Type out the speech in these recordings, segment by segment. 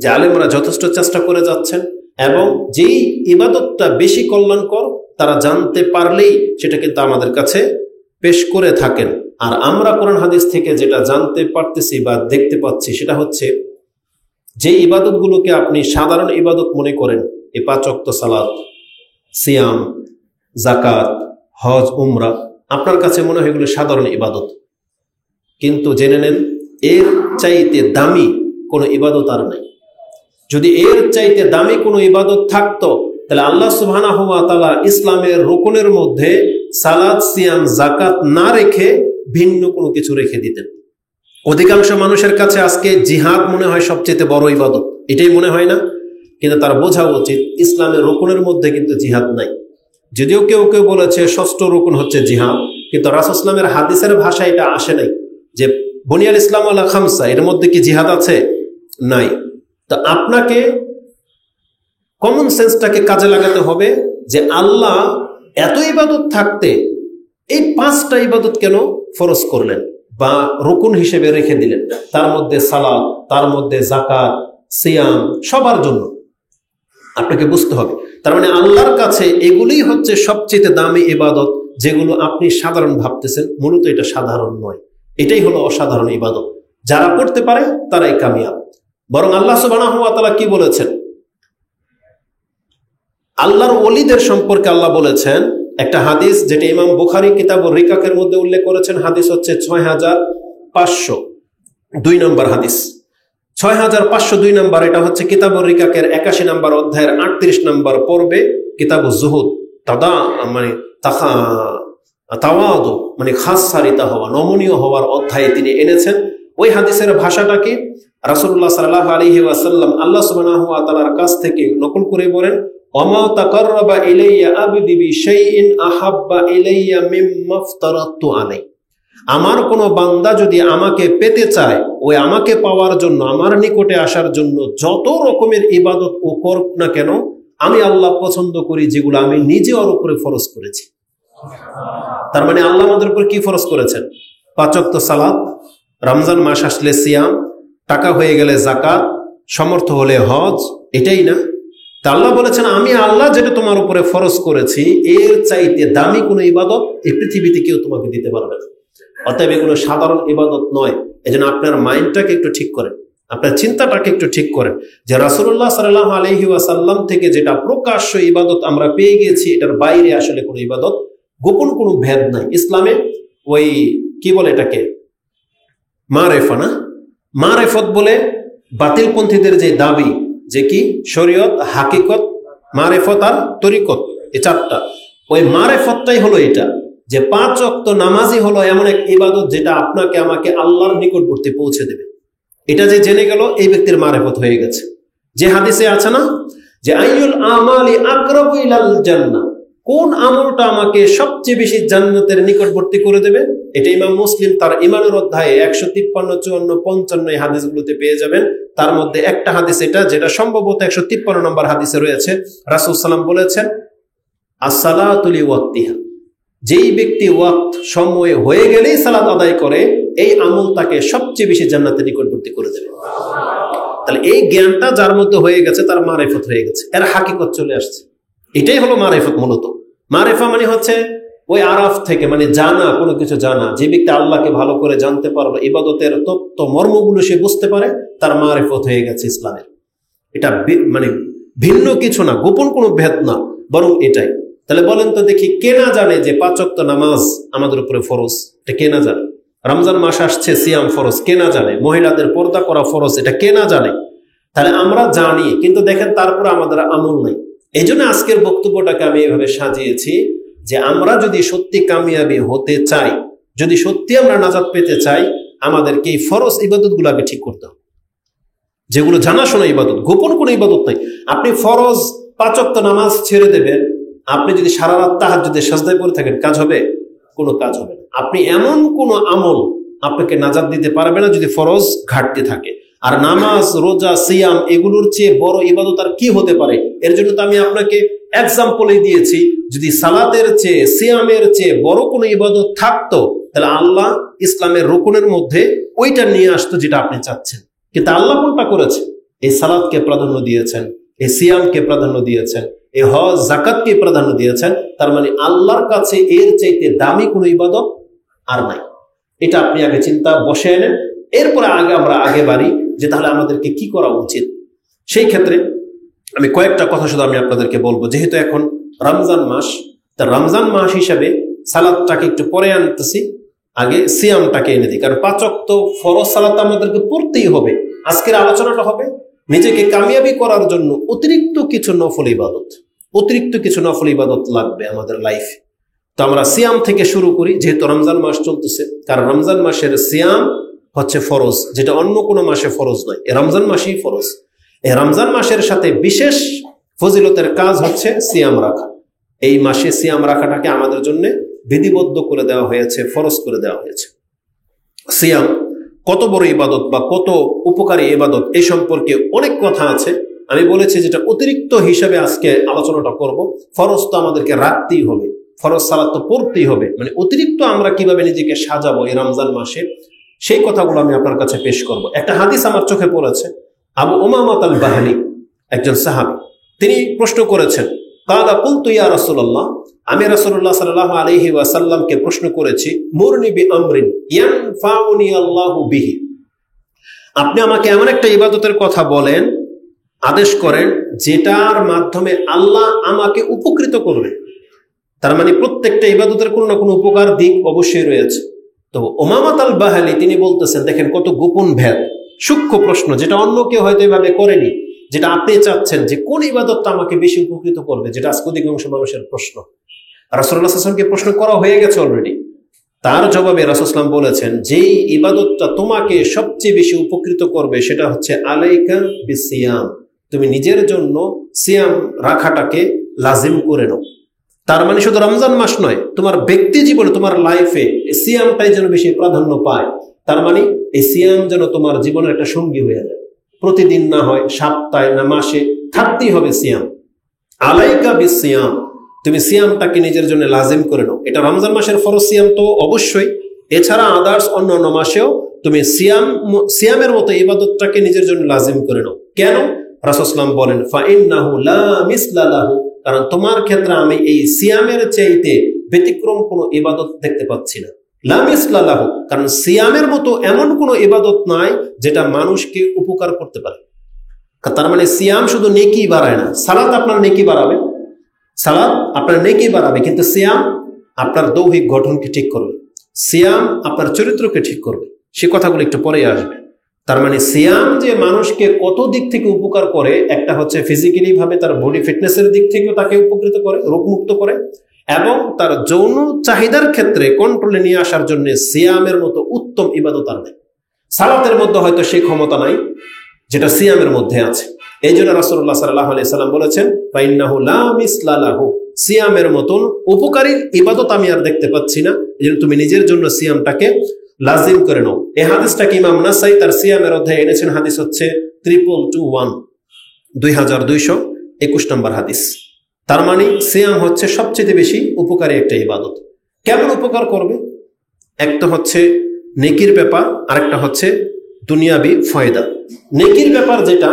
যে আলেমরা যথেষ্ট চেষ্টা করে যাচ্ছেন, এবং যেই ইবাদতটা বেশি কল্যাণকর তারা জানতে পারলেই সেটা কিন্তু আমাদের কাছে পেশ করে থাকেন। আর আমরা কোরআন হাদিস থেকে যেটা জানতে পারতেছি বা দেখতে পাচ্ছি সেটা হচ্ছে, যে ইবাদতগুলোকে আপনি সাধারণ ইবাদত মনে করেন, এই 5 ওয়াক্ত সালাত, সিয়াম, জাকাত, হজ, উমরা, আপনার কাছে মনে হয় এগুলো সাধারণ ইবাদত, কিন্তু জেনে নেন এর চাইতে দামি কোনো ইবাদত আর নাই। যদি এর চাইতে দামি কোনো ইবাদত থাকতো তাহলে আল্লাহ সুবহানাহু ওয়া তাআলা ইসলামের রুকনের মধ্যে সালাত, সিয়াম, জাকাত না রেখে ভিন্ন কোনো কিছু রেখে দিতেন। অধিকাংশ মানুষের কাছে আজকে জিহাদ মনে হয় সবচেয়ে বড় ইবাদত, এটাই মনে হয় না? কিন্তু তার বোঝা উচিত ইসলামের রুকনের মধ্যে কিন্তু জিহাদ নাই। যদিও কেউ কেউ বলেছে 6ষ্ঠ রুকন হচ্ছে জিহাদ, কিন্তু রাসূল ইসলামের হাদিসের ভাষায় এটা আসে নাই যে বুনিয়াল ইসলাম আলা খামসা, এর মধ্যে কি জিহাদ আছে? নাই। তো আপনাকে কমন সেন্সটাকে কাজে লাগাতে হবে যে আল্লাহ এত ইবাদত থাকতে এই 5টা ইবাদত কেন ফরজ করলেন বা রুকুন হিসেবে রেখে দিলেন, তার মধ্যে সালাত, তার মধ্যে জাকাত, সিয়াম, সবার জন্য আপনাকে বুঝতে হবে। তার মানে আল্লাহর কাছে এগুলোই হচ্ছে সবচেয়ে দামি ইবাদত, যেগুলো আপনি সাধারণ ভাবতেছেন, মূলত এটা সাধারণ নয়, এটাই হলো অসাধারণ ইবাদত। যারা করতে পারে তারাই কামিয়াব। বরং আল্লাহ সুবহানাহু ওয়া তাআলা কি বলেছেন? আল্লাহর ওলিদের সম্পর্কে আল্লাহ বলেছেন একটা হাদিস, যেটা ইমাম বুখারী কিতাবুর রিকাকের মধ্যে উল্লেখ করেছেন। হাদিস হচ্ছে 6502 নম্বর হাদিস, 6502 নম্বর। এটা হচ্ছে কিতাবুর রিকাকের 81 নম্বর অধ্যায়ের 38 নম্বর পর্বে, কিতাবুজ জুহুদ, তাওয়াদু মানে খাসসারিতা হওয়া, নমনীয় হওয়ার অধ্যায়ে তিনি এনেছেন। ওই হাদিসের ভাষাটা কি? রাসূলুল্লাহ সাল্লাল্লাহু আলাইহি ওয়াসাল্লাম আল্লাহ সুবহানাহু ওয়া তাআলার কাছ থেকে নকল করে বলেন, ওমা তাকাররাবা ইলাইয়া আবদি বিশাইইন আহাব্বা ইলাইয়া মিম্মা ইফতারাতু আলাইহি। আমার কোনো বান্দা যদি আমাকে পেতে চায়, ওই আমাকে পাওয়ার জন্য, আমার নিকটে আসার জন্য যত রকমের ইবাদত ও করুক না কেন, আমি আল্লাহ পছন্দ করি যেগুলো আমি নিজে ওর উপরে ফরজ করেছি। তার মানে আল্লাহ আমাদের উপর কি ফরজ করেছেন? 5 ওয়াক্ত সালাত, রমজান মাস আসলে সিয়াম, টাকা হয়ে গেলে জাকাত, সমর্থ হলে হজ, এটাই না? তা আল্লাহ বলেছেন আমি আল্লাহ যেটা তোমার উপরে ফরজ করেছি এর চাইতে দামি কোনো ইবাদত এই পৃথিবীতে কেউ তোমাকে দিতে পারবে না। অতএব এগুলো সাধারণ ইবাদত নয়। এজন্য আপনার মাইন্ডটাকে একটু ঠিক করেন, আপনার চিন্তাটাকে একটু ঠিক করেন যে রাসূলুল্লাহ সাল্লাল্লাহু আলাইহি ওয়াসাল্লাম থেকে যেটা প্রকাশ্য ইবাদত আমরা পেয়ে গেছি, এটার বাইরে আসলে কোনো ইবাদত, গোপন কোনো ভেদ নাই ইসলামে। ওই কি বলে এটাকে, মারেফা না, মারেফত বলে বাতিলপন্থীদের যে দাবি যে কি শরীয়ত, হাকিকত, মারেফত আর তরিকত, এই 4টা, ওই মারেফতটাই হলো এটা যে 5 ওয়াক্ত নামাজই হলো এমন এক ইবাদত যেটা আপনাকে আমাকে আল্লাহর নিকটবর্তী পৌঁছে দেবে। এটা যে জেনে গেল এই ব্যক্তির মারেফত হয়ে গেছে। যে হাদিসে আছে না যে আইয়ুল আমালি আকরাবু ইলাল জান্নাহ, কোন আমলটা আমাকে সবচেয়ে বেশি জান্নাতের নিকটবর্তী করে দেবে, এটা ইমাম মুসলিম তার ঈমানের অধ্যায়ে 153, 54, 55 এই হাদিসগুলোতে পেয়ে যাবেন। তার মধ্যে একটা হাদিস এটা, যেটা সম্ভবত 153 নম্বর হাদিসে রয়েছে। রাসূল সাল্লাল্লাহু বলেছেন as-salatu li waqtiha, যেই ব্যক্তি ওয়াক্ত সময় হয়ে গেলেই সালাত আদায় করে, এই আমল তাকে সবচেয়ে বেশি জান্নাতের নিকটবর্তী করে দেবে। তাহলে এই জ্ঞানটা যার মধ্যে হয়ে গেছে তার মারেফত হয়ে গেছে, এর হাকিকত চলে আসছে। এটাই হলো মারেফত। মূলত মারেফা মানে হচ্ছে ওই আরাফ থেকে, মানে জানা, কোনো কিছু জানা। যে ব্যক্তি আল্লাহকে ভালো করে জানতে পারলো, ইবাদতের তত্ত্ব মর্মগুলো সে বুঝতে পারে, তার মারেফত হয়ে গেছে ইসলামের। এটা মানে ভিন্ন কিছু না, গোপন কোনো ভেদ না, বরং এটাই। তাহলে বলেন তো দেখি, কে না জানে যে 5 ওয়াক্ত নামাজ আমাদের উপরে ফরজ? এটা কে না জানে? রমজান মাস আসছে, সিয়াম ফরজ, কে না জানে? মহিলাদের পর্দা করা ফরজ, এটা কে না জানে? তাহলে আমরা জানি, কিন্তু দেখেন তারপরে আমাদের আমল নাই। এই জন্য আজকের বক্তব্যটাকে আমি এভাবে সাজিয়েছি যে আমরা যদি সত্যি কামিয়াবি হতে চাই, যদি সত্যি আমরা নাজাত পেতে চাই, আমাদেরকে এই ফরজ ইবাদত গুলো আগে ঠিক করতে হবে, যেগুলো জানাশোনা ইবাদত, গোপন কোনো ইবাদত নাই। আপনি ফরজ 5 ওয়াক্ত নামাজ ছেড়ে দেবেন, আপনি যদি সারা রাত তাহাজ্জুদে সাজদায় পড়ে থাকেন, কাজ হবে? কোনো কাজ হবে না। আপনি এমন কোনো আমল আপনাকে নাজাত দিতে পারবে না যদি ফরজ ঘাটতি থাকে। আর নামাজ, রোজা, সিয়াম এগুলোর চেয়ে বড় ইবাদত আর কি হতে পারে? এর জন্য তো আমি আপনাকে এক্সাম্পলই দিয়েছি। যদি সালাতের চেয়ে, সিয়ামের চেয়ে বড় কোনো ইবাদত থাকতো, তাহলে আল্লাহ ইসলামের রুকুনের মধ্যে ওইটা নিয়ে আসতো যেটা আপনি চাচ্ছেন। কিন্তু আল্লাহ কোনটা করেছে? এই সালাতকে প্রাধান্য দিয়েছেন, এই সিয়ামকে প্রাধান্য দিয়েছেন, এই হজ যাকাতকে প্রাধান্য দিয়েছেন, তার মানে আল্লাহর কাছে এর চাইতে দামি কোনো ইবাদত আর নাই। এটা আপনি আগে চিন্তা বসে এলেন, এরপরে আমরা আগে বাড়ি যে তাহলে আমাদেরকে কি করা উচিত। সেই ক্ষেত্রে আমি কয়েকটা কথা শুধু আমি আপনাদেরকে বলবো। যেহেতু এখন রমজান মাস, তা রমজান মাস হিসাবে সালাদটাকে একটু পরে আনতেছি, আগে সিয়ামটাকে এনে দিই। কারণ 5 ওয়াক্ত ফরজ সালাত আমাদেরকে পড়তেই হবে। আজকের আলোচনাটা হবে নিজেকে কামিয়াবি করার জন্য অতিরিক্ত কিছু নফল ইবাদত লাগবে আমাদের লাইফে। তো আমরা সিয়াম থেকে শুরু করি, যেহেতু রমজান মাস চলতেছে। কারণ রমজান মাসের সিয়াম হচ্ছে ফরজ, যেটা অন্য কোনো মাসে ফরজ নয়, এই রমজান মাসেই ফরজ। এই রমজান মাসের সাথে বিশেষ ফজিলতের কাজ হচ্ছে সিয়াম রাখা। এই মাসে সিয়াম রাখাটাকে আমাদের জন্য বিধিবদ্ধ করে দেওয়া হয়েছে, ফরজ করে দেওয়া হয়েছে। সিয়াম কত বড় ইবাদত বা কত উপকারী ইবাদত, এই সম্পর্কে অনেক কথা আছে। আমি বলেছি যেটা অতিরিক্ত হিসাবে আজকে আলোচনাটা করব। ফরজ তো আমাদেরকে রাখতেই হবে, ফরজ সালাত তো পড়তেই হবে, মানে অতিরিক্ত আমরা কিভাবে নিজেকে সাজাবো এই রমজান মাসে, সেই কথাগুলো আমি আপনার কাছে পেশ করব। একটা হাদিস আমার চোখে পড়েছে। আবু উমামা আল বাহলি, একজন সাহাবী, তিনি প্রশ্ন করেছেন, কালা কুলতু ইয়া রাসূলুল্লাহ, আমি রাসূলুল্লাহ সাল্লাল্লাহু আলাইহি ওয়াসাল্লামকে প্রশ্ন করেছি, মুরনি বিআমরিন ইয়ানফাউনি আল্লাহু বিহি, আপনি আমাকে এমন একটা ইবাদতের কথা বলেন, আদেশ করেন, যেটার মাধ্যমে আল্লাহ আমাকে উপকৃত করবে। তার মানে প্রত্যেকটা ইবাদতের কোনো না কোনো উপকার দিক অবশ্যই রয়েছে। তো উমামা আল বাহলি তিনি বলতেছেন, দেখেন কত গোপন ভেদ, সূক্ষ্ম প্রশ্ন, যেটা অন্য কেউ হয়তো এভাবে করেনি, যেটা আপনি চাচ্ছেন যে কোন ইবাদতটা আমাকে বেশি উপকৃত করবে, যেটা আজকে অধিকাংশ মানুষের প্রশ্ন। রাসূলুল্লাহ সাল্লাল্লাহু আলাইহি ওয়াসাল্লামকে প্রশ্ন করা হয়ে গেছে অলরেডি। তার জবাবে রাসূল সাল্লাল্লাহু আলাইহি ওয়াসাল্লাম বলেছেন, যেই ইবাদতটা তোমাকে সবচেয়ে বেশি উপকৃত করবে সেটা হচ্ছে আলাইকা বিসিয়াম, তুমি নিজের জন্য সিয়াম রাখাটাকে লাজিম করে নাও। তার মানে শুধু রমজান মাস নয়, তোমার ব্যক্তি জীবনে, তোমার লাইফে সিয়ামটাই যেন বেশি প্রাধান্য পায়। তার মানে এই সিয়াম যেন তোমার জীবনের একটা সঙ্গী হয়ে যায়, প্রতিদিন না হয়, সপ্তাহে না মাসে, থাকতেই হবে সিয়াম। আলাইকা বিসিয়াম, তুমি সিয়ামটাকে নিজের জন্য লাজিম করে নাও। এটা রমজান মাসের ফরজ সিয়াম তো অবশ্যই, এছাড়া আদার্স অন্যান্য মাসেও তুমি সিয়ামের মতো ইবাদতটাকে নিজের জন্য লাজিম করে নাও। কেন? রাসূল সাল্লাল্লাহু আলাইহি ওয়াসাল্লাম বলেন, ফাইন্নাহু লা মিসলা লাহু, কারণ তোমার ক্ষেত্রে আমি এই সিয়ামের চাইতে ব্যতিক্রম কোনো ইবাদত দেখতে পাচ্ছি না। লা মিসলা লাহু, কারণ সিয়ামের মতো এমন কোনো ইবাদত নাই যেটা মানুষকে উপকার করতে পারে। তার মানে সিয়াম শুধু নেকি বাড়ায় না, সালাত আপনার নেকি বাড়াবে, সালাত আপনার নেকি বাড়াবে, কিন্তু সিয়াম আপনার দৈহিক গঠনকে ঠিক করবে, সিয়াম আপনার চরিত্রকে ঠিক করবে। সে কথাগুলো একটু পরে আসবে। তার মানে সিয়াম যে মানুষকে কত দিক থেকে উপকার করে, একটা হচ্ছে ফিজিক্যালি ভাবে তার বডি ফিটনেসের দিক থেকেও তাকে উপকৃত করে, রোগমুক্ত করে, এবং তার যৌন চাহিদার ক্ষেত্রে কন্ট্রোলে নিয়ে আসার জন্য সিয়ামের মতো উত্তম ইবাদত আর নেই। সালাতের মধ্যে হয়তো সেই ক্ষমতা নাই যেটা সিয়ামের মধ্যে আছে। এই জন্য রাসূলুল্লাহ সাল্লাল্লাহু আলাইহি ওয়াসাল্লাম বলেছেন, ফাইন্নাহু লা মিসলা লাহু, সিয়ামের মতন উপকারী ইবাদত আমি আর দেখতে পাচ্ছি না, এজন্য তুমি নিজের জন্য সিয়ামটাকে লাজিম করে নাও। এই হাদিসটাকে ইমাম নাসাই তার সিয়ামের অধ্যায়ে এনেছেন। হাদিস হচ্ছে 2221, 2221 নম্বর হাদিস। তার মানে সিয়াম হচ্ছে সবচেয়ে বেশি উপকারী একটা ইবাদত। কেমন উপকার করবে? একটা হচ্ছে নেকির ব্যাপার, আরেকটা হচ্ছে দুনিয়াবি ফায়দা। নেকির ব্যাপার যেটা,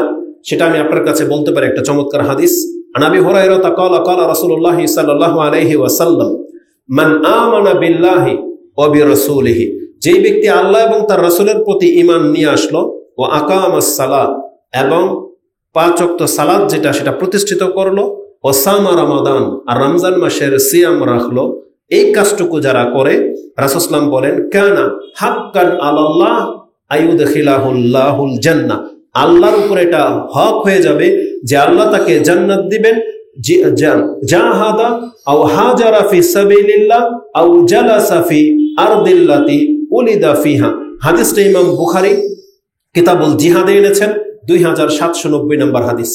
সেটা আমি আপনার কাছে বলতে পারি একটা চমৎকার হাদিস। আন আবি হুরায়রা ক্বালা ক্বালা রাসূলুল্লাহ সাল্লাল্লাহু আলাইহি ওয়াসাল্লাম, মান আমানা বিল্লাহি ওয়া বিরাসূলিহি, যেই ব্যক্তি আল্লাহ এবং তার রাসূলের প্রতি ঈমান নিয়ে আসলো, ও আকামাস সালাত, এবং 5 ওয়াক্ত সালাত যেটা সেটা প্রতিষ্ঠিত করলো, ও সামা রমাদান, আর রমজান মাসের সিয়াম রাখলো, এই কাজটুকু যারা করে, রাসূল সাল্লাল্লাহু আলাইহি ওয়াসাল্লাম বলেন, কানা হাক্কান আলাল্লাহ আইয়ুদখিলাহুল্লাহুল জান্নাহ, আল্লাহর উপর এটা হক হয়ে যাবে যে আল্লাহ তাকে জান্নাত দিবেন। জাহাদা আও হাজারা ফি সাবিলিল্লাহ আও জালাসা ফি আরদিল্লাতি উলিদা ফিহা। হাদিসটা ইমাম বুখারী কিতাবুল জিহাদে এনেছেন, 2790 নম্বর হাদিস।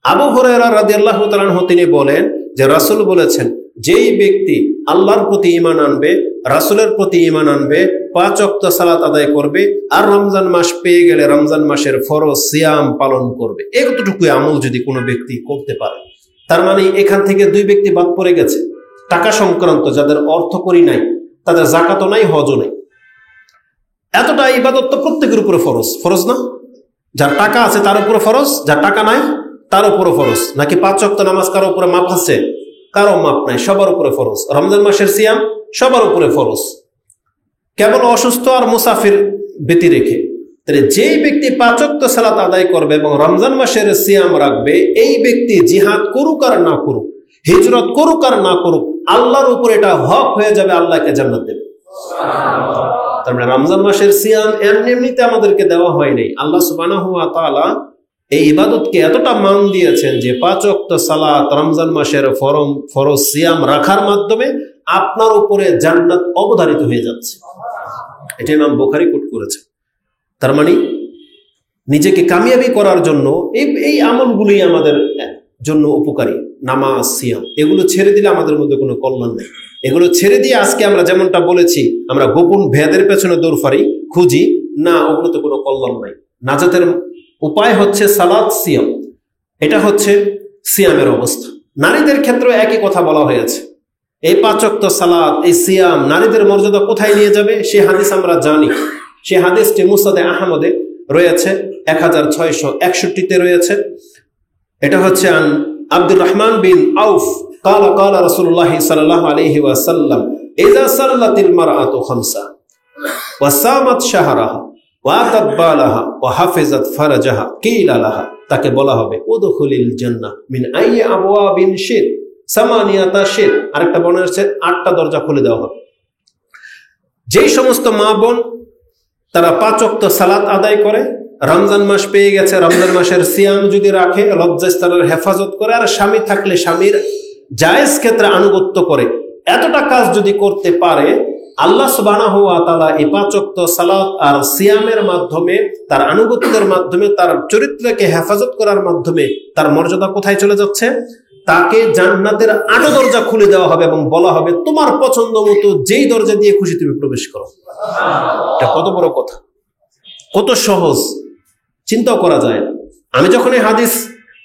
আবু হুরায়রা রাদিয়াল্লাহু তাআলা আনহু তিনি বলেন যে রাসূল বলেছেন, যেই ব্যক্তি আল্লাহর প্রতি ঈমান আনবে, রাসূলের প্রতি ঈমান আনবে, 5 ওয়াক্ত সালাত আদায় করবে, আর রমজান মাস পেয়ে গেলে রমজান মাসের ফরজ সিয়াম পালন করবে, এতটুকু আমল যদি কোনো ব্যক্তি করতে পারে, তার মানে এখান থেকে 2 ব্যক্তি বাদ পড়ে গেছে। টাকা সংক্রান্ত, যাদের অর্থকরী নাই, তাদের যাকাতও নাই, হজও নাই। এতটা ইবাদত তো প্রত্যেকের উপরে ফরজ, ফরজ না? যার টাকা আছে তার উপরে ফরজ, যার টাকা নাই তার উপরে ফরজ। নাকি 5 ওয়াক্ত নামাজ কারো উপরে মাপ আছে? কারো মাপ নাই, সবার উপরে ফরজ। রমজান মাসের সিয়াম সবার উপরে ফরজ, কেবল অসুস্থ আর মুসাফির ব্যতি রেখে। তাহলে যেই ব্যক্তি 5 ওয়াক্ত সালাত আদায় করবে এবং রমজান মাসের সিয়াম রাখবে, এই ব্যক্তি জিহাদ করুক আর না করুক, হিজরত করুক আর না করুক, আল্লাহর উপর এটা হক হয়ে যাবে, আল্লাহকে জান্নাত দেবে। তার মানে রমজান মাসের সিয়াম এমনিতে আমাদেরকে দেওয়া হয়নি। আল্লাহ সুবহানাহু ওয়া তাআলা এই ইবাদতকে এতটা মান দিয়েছেন যে 5 ওয়াক্ত সালাত রমজান মাসের ফরজ সিয়াম রাখার মাধ্যমে আপনার উপরে জান্নাত অবধারিত হয়ে যাচ্ছে। এটা ইমাম বুখারী কোট করেছে। তার মানে নিজেকে কামিয়াবি করার জন্য এই আমলগুলোই আমাদের জন্য উপকারী। নামাজ, সিয়াম, এগুলো ছেড়ে দিলে আমাদের মধ্যে কোনো কল্যাণ নেই। এগুলো ছেড়ে দিয়ে আজকে আমরা যেমনটা বলেছি, আমরা গোপন ভেদের পেছনে দৌড় খুঁজি না, ওগুলোতে কোনো কল্যাণ নাই। নাজাতের উপায় হচ্ছে সালাত, সিয়াম। এটা হচ্ছে সিয়ামের অবস্থা। নারীদের ক্ষেত্রে একই কথা বলা হয়েছে। এই 5 ওয়াক্ত সালাত, এই সিয়াম নারীদের মর্যাদা কোথায় নিয়ে যাবে সে হাদিস আমরা জানি। সে হাদিসটি মুসনাদে আহমদে রয়েছে, 1661 রয়েছে। এটা হচ্ছে আন আব্দুর রহমান বিন আউফ قال قال رسول الله صلى الله عليه وسلم اذا صلت المرأة خمسا وصامت شهرها واتت بالها وحفظت فرجها قيل لها, তাকে বলা হবে উদখুলিল জান্নাহ মিন আই আবওয়াবিন শিত সামানিয়াতা শিত। আরেকটা বর্ণনা আছে 8টা দরজা খুলে দেওয়া হবে। যেই সমস্ত মা বোন তারা 5 ওয়াক্ত সালাত আদায় করে, রমজান মাস পেয়ে গেছে, রমজান মাসের সিয়াম যদি রাখে, লজ্জাস্থানের হেফাজত করে, আর স্বামী থাকলে স্বামীর জায়েজ ক্ষেত্রে আনুগত্য করে, এতটা কাজ যদি করতে পারে, আল্লাহ সুবহানাহু ওয়া তাআলা এই 5 ওয়াক্ত সালাত আর সিয়ামের মাধ্যমে, তার আনুগত্যের মাধ্যমে, তার চরিত্রকে হেফাজত করার মাধ্যমে তার মর্যাদা কোথায় চলে যাচ্ছে? তাকে জান্নাতের 8 দরজা খুলে দেওয়া হবে এবং বলা হবে তোমার পছন্দ মতো যেই দরজা দিয়ে খুশি তুমি প্রবেশ করো। এটা কত বড় কথা, কত সহজ, চিন্তাও করা যায় না। আমি যখন এই হাদিস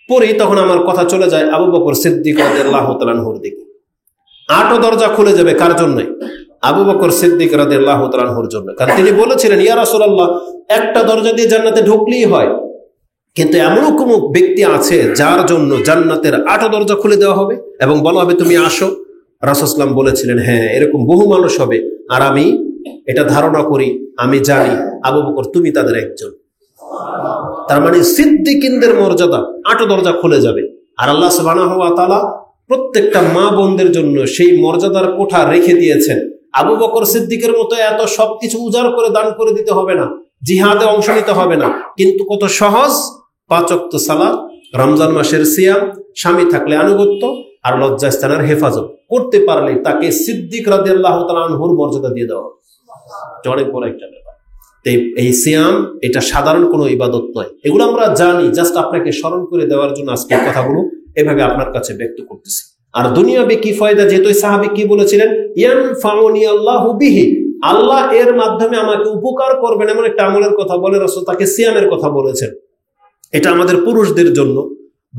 পড়ি তখন আমার কথা চলে যায় আবু বকর সিদ্দিক রাদিয়াল্লাহু তাআলা আনহুর দিকে। 8 দরজা খুলে যাবে কার জন্য? আবু বকর সিদ্দিক রাদিয়াল্লাহু তাআলা আনহুর জন্য। কারণ তিনি বলেছিলেন, ইয়া রাসূলুল্লাহ, একটা দরজা দিয়ে জান্নাতে ঢুকলেই হয়, কিন্তু এমনও কোনো ব্যক্তি আছে যার জন্য জান্নাতের 8 দরজা খুলে দেওয়া হবে এবং বলা হবে তুমি আসো। রাসূল সাল্লাল্লাহু আলাইহি ওয়াসাল্লাম বলেছিলেন, হ্যাঁ, এরকম বহু মানুষ হবে, আর আমি এটা ধারণা করি, আমি জানি আবু বকর তুমি তাদের একজন। তার মানে সিদ্দিকিনদের মর্যাদা 8 দরজা খুলে যাবে। আর আল্লাহ সুবহানাহু ওয়া তাআলা প্রত্যেকটা মা বোনদের জন্য সেই মর্যাদার কোঠা রেখে দিয়েছেন। আবু বকর সিদ্দিকের মতো এত সবকিছু উজাড় করে দান করে দিতে হবে না, জিহাদে অংশ নিতে হবে না, কিন্তু কত সহজ 5 ওয়াক্ত সালাত, রমজান মাসের সিয়াম, স্বামী থাকলে আনুগত্য আর লজ্জাস্থানের হেফাজত করতে পারলে তাকে সিদ্দিক রাদিয়াল্লাহু তাআলা আনহুর মর্যাদা দিয়ে দেওয়া। অনেক বড় একটা ব্যাপার। এই সিয়াম এটা সাধারণ কোনো ইবাদত নয়, এগুলো আমরা জানি, জাস্ট আপনাকে স্মরণ করে দেওয়ার জন্য আজকে কথাগুলো এভাবে আপনার কাছে ব্যক্ত করতেছি। আর দুনিয়াবি কি ফায়দা, যেহেতু সাহাবী কি বলেছিলেন, ইয়ানফাউনি আল্লাহু বিহি, আল্লাহ এর মাধ্যমে আমাকে উপকার করবেন, এমন একটা আমলের কথা বলে রাসূল তাকে সিয়ামের কথা বলেছেন। এটা আমাদের পুরুষদের জন্য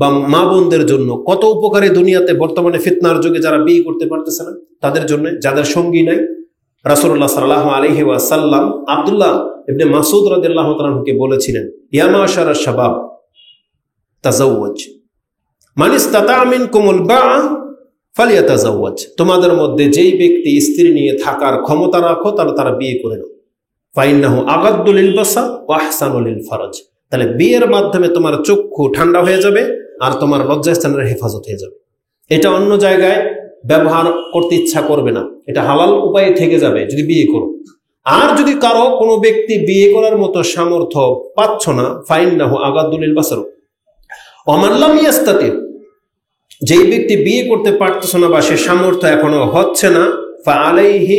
বা মা বোনদের জন্য কত উপকারী। দুনিয়াতে বর্তমানে ফিতনার যুগে যারা বিয়ে করতে পারতেছে না তাদের জন্য, যাদের সঙ্গী নাই, রাসূলুল্লাহ সাল্লাল্লাহু আলাইহি ওয়াসাল্লাম আব্দুল্লাহ ইবনে মাসউদ রাদিয়াল্লাহু তাআলা আনহুকে বলেছিলেন, ইয়া মাশারাশ শাবাব তাজাওয়াজ মান ইসতাতা মিনকুমুল বাআ ফালিয়াতাজাওয়াজ, তোমাদের মধ্যে যেই ব্যক্তি স্ত্রী নিয়ে থাকার ক্ষমতা রাখো তাহলে তারা বিয়ে করে নাও। ফাইন্নাহু আগাদ্দু লিল বাসার ওয়া আহসানু লিল ফারাজ, তাহলে বিয়ের মাধ্যমে তোমার চক্ষু ঠান্ডা হয়ে যাবে আর তোমার লজ্জাস্থানের হেফাজত হয়ে যাবে। এটা অন্য জায়গায় ব্যবহার করতে ইচ্ছা করবে না, এটা হালাল উপায়ে থেকে যাবে যদি বিয়ে করো। আর যদি কারো কোনো ব্যক্তি বিয়ে করার মতো সামর্থ্য পাচ্ছ না, ফাইন্নাহু আগাদ্দু লিল বাসার ওয়া মান লাম ইয়াস্তাতি, যেই ব্যক্তি বিয়ে করতে পারতেছ না বা সে সামর্থ্য এখনো হচ্ছে না, ফা আলাইহি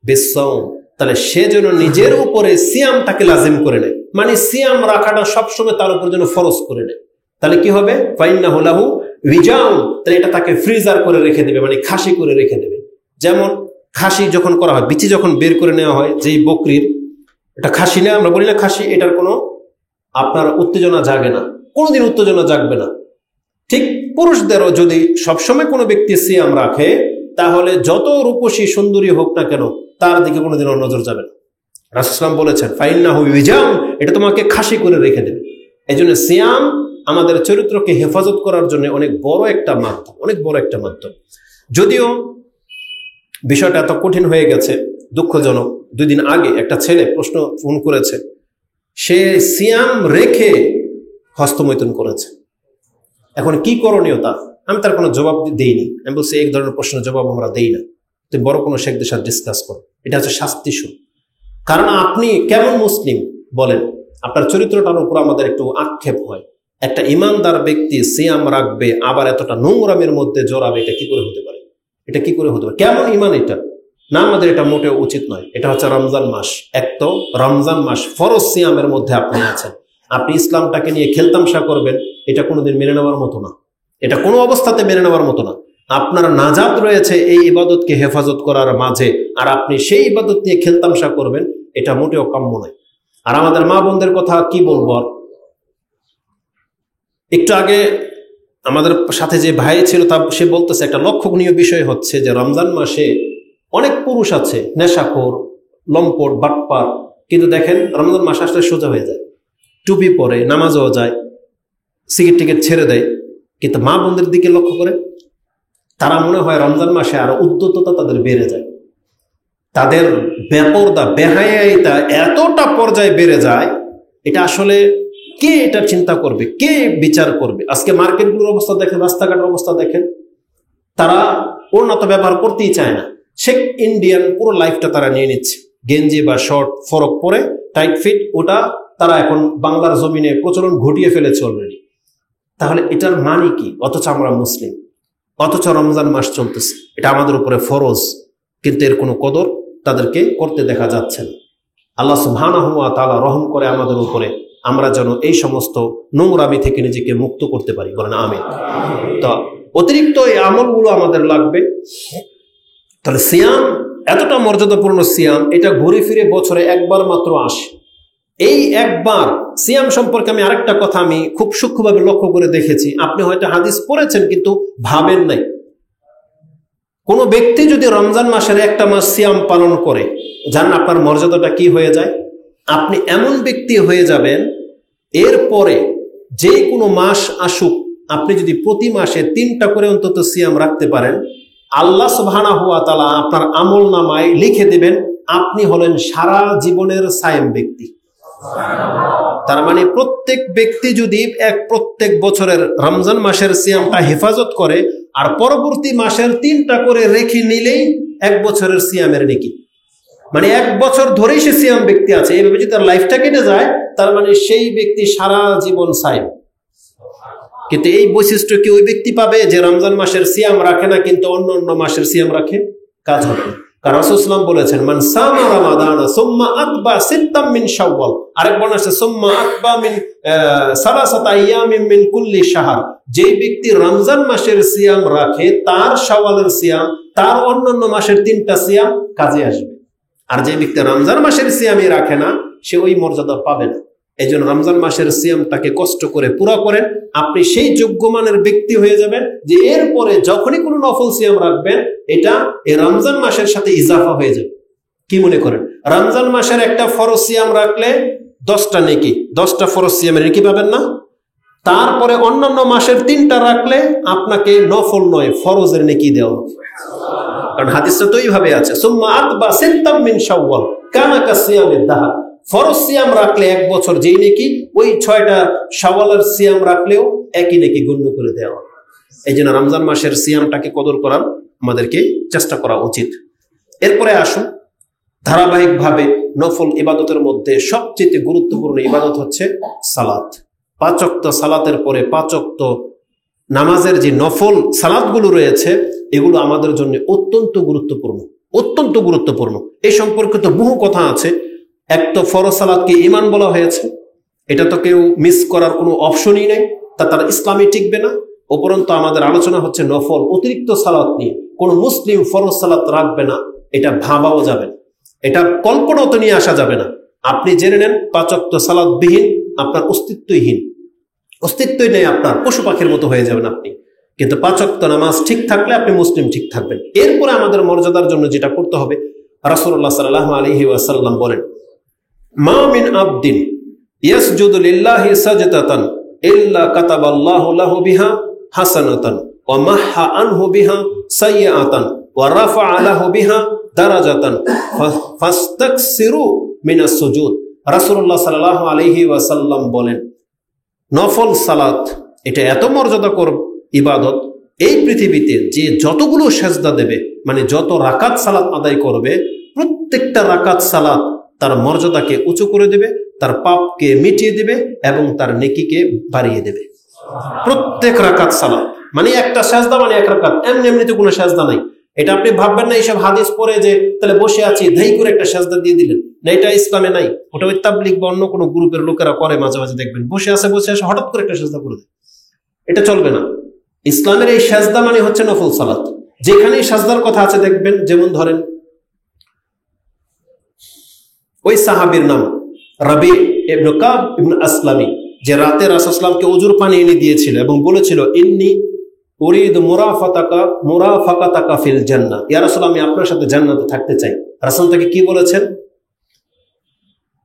বিসসাওম, তাহলে সে যেন নিজের উপরে সিয়ামটাকে লাজিম করে নেয়, মানে সিয়াম রাখাটা সবসময় তার উপর যেন ফরজ করে নেয়। তাহলে কি হবে? ফাইন্নাহু লাহু রিজাউন, তাহলে এটা তাকে ফ্রিজার করে রেখে দেবে, মানে খাসি করে রেখে দেবে। যেমন খাসি যখন করা হয়, বিচি যখন বের করে নেওয়া হয়, যেই বকরির, এটা খাসি না, আমরা বলি না খাসি, এটার কোনো আপনার উত্তেজনা জাগে না, কোনোদিন উত্তেজনা জাগবে না। ঠিক পুরুষদেরও যদি সবসময় কোনো ব্যক্তি সিয়াম রাখে, তাহলে যত রূপসী সুন্দরী হোক না কেন তার দিকে কোনোদিনও নজর যাবে না। রাসূল সাল্লাল্লাহু আলাইহি ওয়াসাল্লাম বলেছেন, ফাইন্নাহু রিজাউন, এটা তোমাকে খাসি করে রেখে দেবে। এই জন্য সিয়াম আমাদের চরিত্রকে হেফাজত করার জন্য অনেক বড় একটা মাধ্যম। যদিও বিষয়টা এত কঠিন হয়ে গেছে, দুঃখজনক। 2 দিন আগে একটা ছেলে ফোন করেছে, সে সিয়াম রেখে হস্তমৈথুন করেছে। এখন কি করণীয় তা আমি তার কোনো জবাব দেইনি। আমি বলছি এই ধরনের প্রশ্নের জবাব আমরা দেই না, তুই বড় কোনো শেখদের সাথে ডিসকাস করো। এটা হচ্ছে শাস্তি সুর। কারণ আপনি কেমন মুসলিম বলেন, আপনার চরিত্রটার উপর আমাদের একটু আক্ষেপ হয়। একটা ইমানদার ব্যক্তি সিয়াম রাখবে আবার এতটা নোংরামের মধ্যে জড়াবে, এটা কি করে হতে পারে? কেমন ইমান এটা? না, আমাদের এটা মোটেও উচিত নয়। এটা হচ্ছে রমজান মাস, এক তো রমজান মাস ফরজ সিয়ামের মধ্যে আপনি আছেন, আপনি ইসলামটাকে নিয়ে খেলতামশা করবেন, এটা কোনোদিন মেনে নেওয়ার মতো না। এটা কোনো অবস্থাতে মেনে নেওয়ার মতো না। আপনার নাজাত রয়েছে এই ইবাদতকে হেফাজত করার মাঝে, আর আপনি সেই ইবাদত নিয়ে খেলতামশা করবেন, এটা মোটেও কাম্য নয়। আর আমাদের মা বোনদের কথা কি বলবো। একটু আগে আমাদের সাথে যে ভাই ছিল সে বলতেছে একটা লক্ষণীয় বিষয় হচ্ছে যে রমজান মাসে অনেক পুরুষ আছে নেশাখোর, লম্পট, বাটপার, কিন্তু দেখেন রমজান মাস আসলে সোজা হয়ে যায়, টুপি পরে, নামাজও যায়, সিগারেট টিকেট ছেড়ে দেয়। কিন্তু মা বোনদের দিকে লক্ষ্য করে তারা মনে হয় রমজান মাসে আরো উদ্যততা তাদের বেড়ে যায়, তাদের বেপরদা বেহায়াইতা এতটা পর্যায়ে বেড়ে যায়। এটা আসলে কে এটা চিন্তা করবে, কে বিচার করবে? আজকে মার্কেটগুলোর অবস্থা দেখেন, রাস্তাঘাটের অবস্থা দেখেন, তারা উন্নত ব্যবহার করতেই চায় না। শেখ ইন্ডিয়ান পুরো লাইফটা তারা নিয়ে নিচ্ছে, গেঞ্জি বা শর্ট ফরক পরে, টাইট ফিট, ওটা তারা এখন বাংলার জমিনে প্রচলন ঘটিয়ে ফেলেছে অলরেডি। তাহলে এটার মানে কি? অথচ আমরা মুসলিম, অথচ রমজান মাস চলতেছে, এটা আমাদের উপরে ফরজ, কিন্তু এর কোনো কদর তাদেরকে করতে দেখা যাচ্ছে না। আল্লাহ সুবহানাহু ওয়া তাআলা রহম করে আমাদের উপরে, আমরা যেন এই সমস্ত নোংরামি থেকে নিজেকে মুক্ত করতে পারি, বলেন আমিন। তো অতিরিক্ত এই আমলগুলো আমাদের লাগবে। তাহলে সিয়াম এতটা মর্যাদাপূর্ণ সিয়াম, এটা ঘুরে ফিরে বছরে একবার মাত্র আসে। এই একবার সিয়াম সম্পর্কে আমি আরেকটা কথা আমি খুব সূক্ষ্মভাবে লক্ষ্য করে দেখেছি। আপনি হয়তো হাদিস পড়েছেন কিন্তু ভাবেন নাই। কোন ব্যক্তি যদি রমজান মাসের একটা মাস সিয়াম পালন করে, জানেন আপনার মর্যাদাটা কি হয়ে যায়? আপনি এমন ব্যক্তি হয়ে যাবেন, এরপরে যে কোনো মাস আসুক, আপনি যদি প্রতি মাসে 3টা করে অন্তত সিয়াম রাখতে পারেন, আল্লাহ সুবহানাহু ওয়া তাআলা আপনার আমল নামায় লিখে দিবেন আপনি হলেন সারা জীবনের সায়েম ব্যক্তি। তার মানে প্রত্যেক ব্যক্তি যদি প্রত্যেক বছরের রমজান মাসের সিয়ামটা হেফাজত করে আর পরবর্তী মাসের 3টা করে রেখে নিলেই 1 বছরের সিয়ামের নেকি। মানে 1 বছর ধরেই সে সিয়াম ব্যক্তি আছে। এইভাবে যদি তার লাইফটা কেটে যায়, তার মানে সেই ব্যক্তি সারা জীবন সায়েম। কিন্তু এই বৈশিষ্ট্য কি ওই ব্যক্তি পাবে যে রমজান মাসের সিয়াম রাখে না কিন্তু অন্য অন্য মাসের সিয়াম রাখে? কাজ হবে না। কারণ রাসূলুল্লাহ সাল্লাল্লাহু আলাইহি ওয়াসাল্লাম বলেছেন, মান সামা রমাদানা সুম্মা আতবা সিত্তাম মিন শাওয়াল, আরেক বর্ণনা আছে সুম্মা আতবা মিন সালাসাতা আইয়ামিন মিন কুল্লি শাহর। যে ব্যক্তি রমজান মাসের সিয়াম রাখে, তার শাওয়ালের সিয়াম, তার অন্যান্য মাসের 3টা সিয়াম কাজে আসবে। আর যে ব্যক্তি রমজান মাসের সিয়ামই রাখে না, সে ওই মর্যাদা পাবে না। এই জন্য রমজান মাসের সিয়ামটাকে কষ্ট করে পুরা করেন, আপনি সেই যোগ্যমানের ব্যক্তি হয়ে যাবেন যে এরপরে যখনই কোনো নফল সিয়াম রাখবেন, এটা এই রমজান মাসের সাথে ইজাফা হয়ে যাবে। কি মনে করেন? রমজান মাসের একটা ফরজ সিয়াম রাখলে 10টা নেকি, 10টা ফরজ সিয়ামের নেকি পাবেন না? তারপরে অন্যান্য মাসের 3টা রাখলে আপনাকে নফল নয় ফরজের নেকি দেওয়া হবে। কারণ হাদিসটা তো এইভাবে আছে, সুম্মা আতবা সিত্তাম মিন শাওয়াল কানা কাসিয়ামিদ দাহর। ফরজ সিয়াম রাখলে 1 বছর যেই নেকি, ওই 6টা শাওয়ালের সিয়াম রাখলেও একই নেকি গণ্য করে দেওয়া। এই জন্য রমজান মাসের সিয়ামটাকে কদর করার আমাদেরকে চেষ্টা করা উচিত। এরপরে আসুন, ধারাবাহিকভাবে নফল ইবাদতের মধ্যে সবচেয়ে গুরুত্বপূর্ণ ইবাদত হচ্ছে সালাত। 5 ওয়াক্ত সালাতের পরে 5 ওয়াক্ত নামাজের যে নফল সালাতগুলো রয়েছে, এগুলো আমাদের জন্য অত্যন্ত গুরুত্বপূর্ণ, অত্যন্ত গুরুত্বপূর্ণ। এই সম্পর্কিত বহু কথা আছে। এক তো ফরজ সালাতকে ঈমান বলা হয়েছে, এটা তো কেউ মিস করার কোনো অপশনই নেই, তার ইসলামই টিকবে না। উপরন্তু আমাদের আলোচনা হচ্ছে নফল অতিরিক্ত সালাত নিয়ে। কোন মুসলিম ফরজ সালাত রাখবে না, এটা ভাবাও যাবে না, এটা কল্পনাও তো নিয়ে আসা যাবে না। আপনি জেনে নেন 5 ওয়াক্ত সালাত বিহীন আপনার অস্তিত্বই নেই, আপনার পশু পাখির মতো হয়ে যাবেন আপনি। কিন্তু 5 ওয়াক্ত নামাজ ঠিক থাকলে আপনি মুসলিম ঠিক থাকবেন। এরপরে আমাদের মর্যাদার জন্য যেটা করতে হবে, রাসূলুল্লাহ সাল্লাল্লাহু আলাইহি ওয়াসাল্লাম বলেন, মা মিন আবদিন ইয়াসজুদু লিল্লাহি সাজদাতান ইল্লা কাতাবাল্লাহু লাহু বিহা হাসানাতান ওয়া মাহহা আনহু বিহা সাইয়্যাতান ওয়া রাফা'a লাহু বিহা দারাজাতান ফাস্তাকসিরু মিনাস সুজুদ। রাসূলুল্লাহ সাল্লাল্লাহু আলাইহি ওয়াসাল্লাম বলেন, নফল সালাত এটা এত মর্যাদাকর ইবাদত, এই পৃথিবীতে যে যতগুলো সেজদা দেবে, মানে যত রাকাত সালাত আদায় করবে, প্রত্যেকটা রাকাত সালাত তার মর্যাদাকে উঁচু করে দেবে, তার পাপকে মিটিয়ে দেবে এবং তার নেকিকে বাড়িয়ে দেবে। প্রত্যেক রাকাত সালাত মানে একটা সেজদা মানে এক রাকাত, এমনি এমনিতে কোনো সেজদা নাই। এটা আপনি ভাববেন না এইসব হাদিস পড়ে যে তাহলে বসে আছি ধাই করে একটা সেজদা দিয়ে দিলেন, না, এটা ইসলামে নাই। ওটা ওই তাবলিগ বা অন্য কোনো গ্রুপের লোকেরা করে, মাঝে মাঝে দেখবেন বসে আসে হঠাৎ করে একটা সেজদা করে দেয়, এটা চলবে না। ইসলামের এই সেজদা মানে হচ্ছে নফল সালাত। যেখানে সেজদার কথা আছে দেখবেন, যেমন ধরেন ওই সাহাবীর নাম রাবি ইবনে কাব ইবনে আসলামি, যে রাতে রাসূল সাল্লাল্লাহু আলাইহি ওয়াসাল্লামকে ওযুর পানি এনে দিয়েছিল এবং বলেছিল, ইন্নী উরিদু মুরাফাকাতাকা ফিল জান্নাহ, ইয়া রাসূল আমি আপনার সাথে জান্নাতে থাকতে চাই। রাসূল তাকে কি বলেছেন?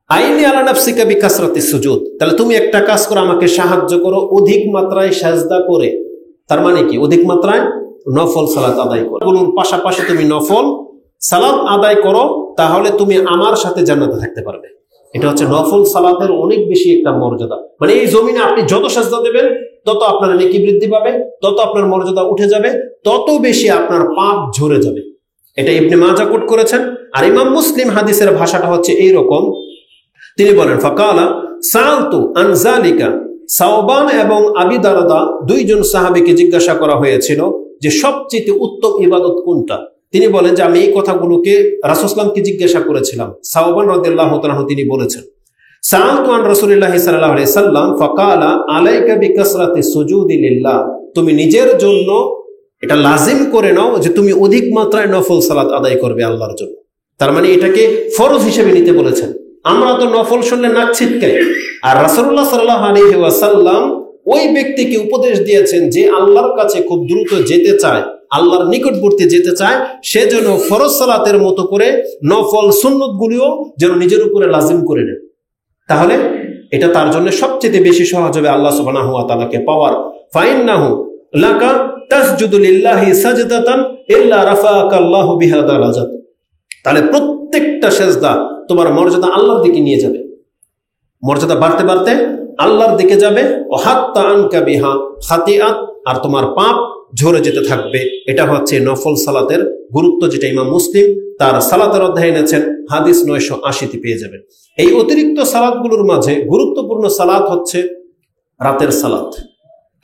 আইনি আলা নাফসিকা বিকাসরাতিস সুজুদ, তাহলে তুমি একটা কাজ করো, আমাকে সাহায্য করো অধিক মাত্রায় সাজদা করে। তার মানে কি? অধিক মাত্রায় নফল সালাত আদায় করো, বলুন পাশাপাশি তুমি নফল সালাত আদায় করো, তাহলে তুমি আমার সাথে জান্নাতে থাকতে পারবে। এটা হচ্ছে নফল সালাতের অনেক বেশি একটা মর্যাদা। মানে এই জমিনে আপনি যত সাজদা দেবেন তত আপনার নেকি বৃদ্ধি পাবে, তত আপনার মর্যাদা উঠে যাবে, তত বেশি আপনার পাপ ঝরে যাবে। এটা ইবনে মাজাহ কোট করেছেন। আর ইমাম মুসলিম হাদিসের ভাষাটা হচ্ছে এইরকম, তিনি বলেন, ফাকালা সাআলতু আন যালিকা, সাওবান এবং আবি দারদা দুইজন সাহাবীকে জিজ্ঞাসা করা হয়েছিল যে সবচেয়ে উত্তম ইবাদত কোনটা। তিনি বলেন যে আমি এই কথাগুলোকে রাসূল সাল্লাল্লাহু আলাইহি জিজ্ঞাসা করেছিলাম। সাওবান রাদিয়াল্লাহু তাআলা তিনি বলেছেন, সাআলতু আন রাসূলিল্লাহি সাল্লাল্লাহু আলাইহি সাল্লাম ফাকালা আলাইকা বিকাসরাতি সুজুদি লিল্লাহ, তুমি নিজের জন্য এটা লাজিম করে নাও যে তুমি অধিক মাত্রায় নফল সালাত আদায় করবে আল্লাহর জন্য। তার মানে এটাকে ফরজ হিসেবে নিতে বলেছেন। আমরা তো নফল শুনলে নাক ছিটকাই, আর রাসূলুল্লাহ সাল্লাল্লাহু আলাইহি ওয়াসাল্লাম ওই ব্যক্তিকে উপদেশ দিয়েছেন যে আল্লাহর কাছে খুব দ্রুত যেতে চায়, আল্লাহর নিকটবর্তী যেতে চায়, সেজন্য ফরজ সালাতের মতো করে নফল সুন্নত গুলিও যেন নিজের উপরে লাজিম করে নেয়। তাহলে এটা তার জন্য সবচেয়ে বেশি সহজ হবে আল্লাহ সুবহানাহু ওয়া তাআলাকে পাওয়ার। ফাইন্নাহু লাকা তাসজুদু লিল্লাহি সাজদাতান ইল্লা রাফাআকা আল্লাহু বিহা দারাজাত, তাহলে প্রত্যেকটা সেজদা তোমার মর্যাদা আল্লাহর দিকে নিয়ে যাবে, মর্যাদা বাড়তে বাড়তে আল্লাহর দিকে যাবে। ও হাত্তা আনকা বিহা খাতিআত, আর তোমার পাপ ঝরে যেতে থাকবে। এটা হচ্ছে নফল সালাতের গুরুত্ব, যেটা ইমাম মুসলিম তার সালাতের অধ্যায়ে এনেছেন, হাদিস 980 পেয়ে যাবেন। এই অতিরিক্ত সালাতগুলোর মাঝে গুরুত্বপূর্ণ সালাত হচ্ছে রাতের সালাত,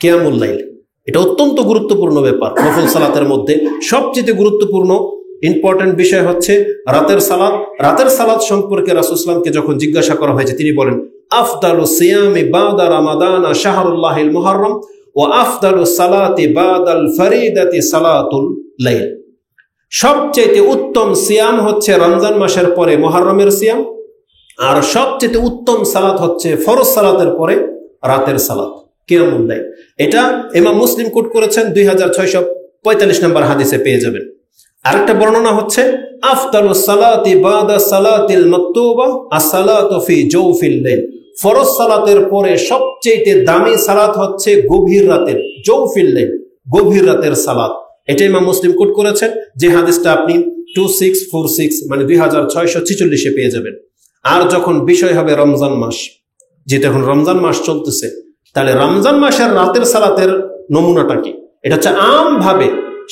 কিয়ামুল লাইল। এটা অত্যন্ত গুরুত্বপূর্ণ ব্যাপার। নফল সালাতের মধ্যে সবচেয়ে গুরুত্বপূর্ণ ইম্পর্টেন্ট বিষয় হচ্ছে রাতের সালাত। রাতের সালাত সম্পর্কে রাসূল সাল্লাল্লাহু আলাইহি ওয়াসাল্লামকে যখন জিজ্ঞাসা করা হয়েছে, তিনি বলেন, আফদালু সিয়ামি বাদা রমাদান শাহরুল্লাহিল মুহাররম ওয়া আফদালু সালাতি বাদাল ফরিদাতি সালাতুল লাইল, সবচেয়ে উত্তম সিয়াম হচ্ছে রমজান মাসের পরে মুহররমের সিয়াম, আর সবচেয়ে উত্তম সালাত হচ্ছে ফরজ সালাতের পরে রাতের সালাত, কিয়ামুল লাইল। এটা ইমাম মুসলিম কোট করেছেন, 2645 নম্বর হাদিসে পেয়ে যাবেন। আরেকটা বর্ণনা হচ্ছে, আফদালুস সালাতি বাদা সালাতিল মাকতুবা as-সালাতু ফি জাওফিল লাইল, ফরজ সালাতের পরে সবচেয়ে দামি সালাত হচ্ছে গভীর রাতের, জাওফিল লাইল, গভীর রাতের সালাত। এটা ইমাম মুসলিম কোট করেছেন, যে হাদিসটা আপনি 2646 মানে 2646 পেয়ে যাবেন। আর যখন বিষয় হবে রমজান মাস, যেটা এখন রমজান মাস চলতেছে, তাহলে রমজান মাসের রাতের সালাতের নমুনাটা কি? এটা হচ্ছে আমভাবে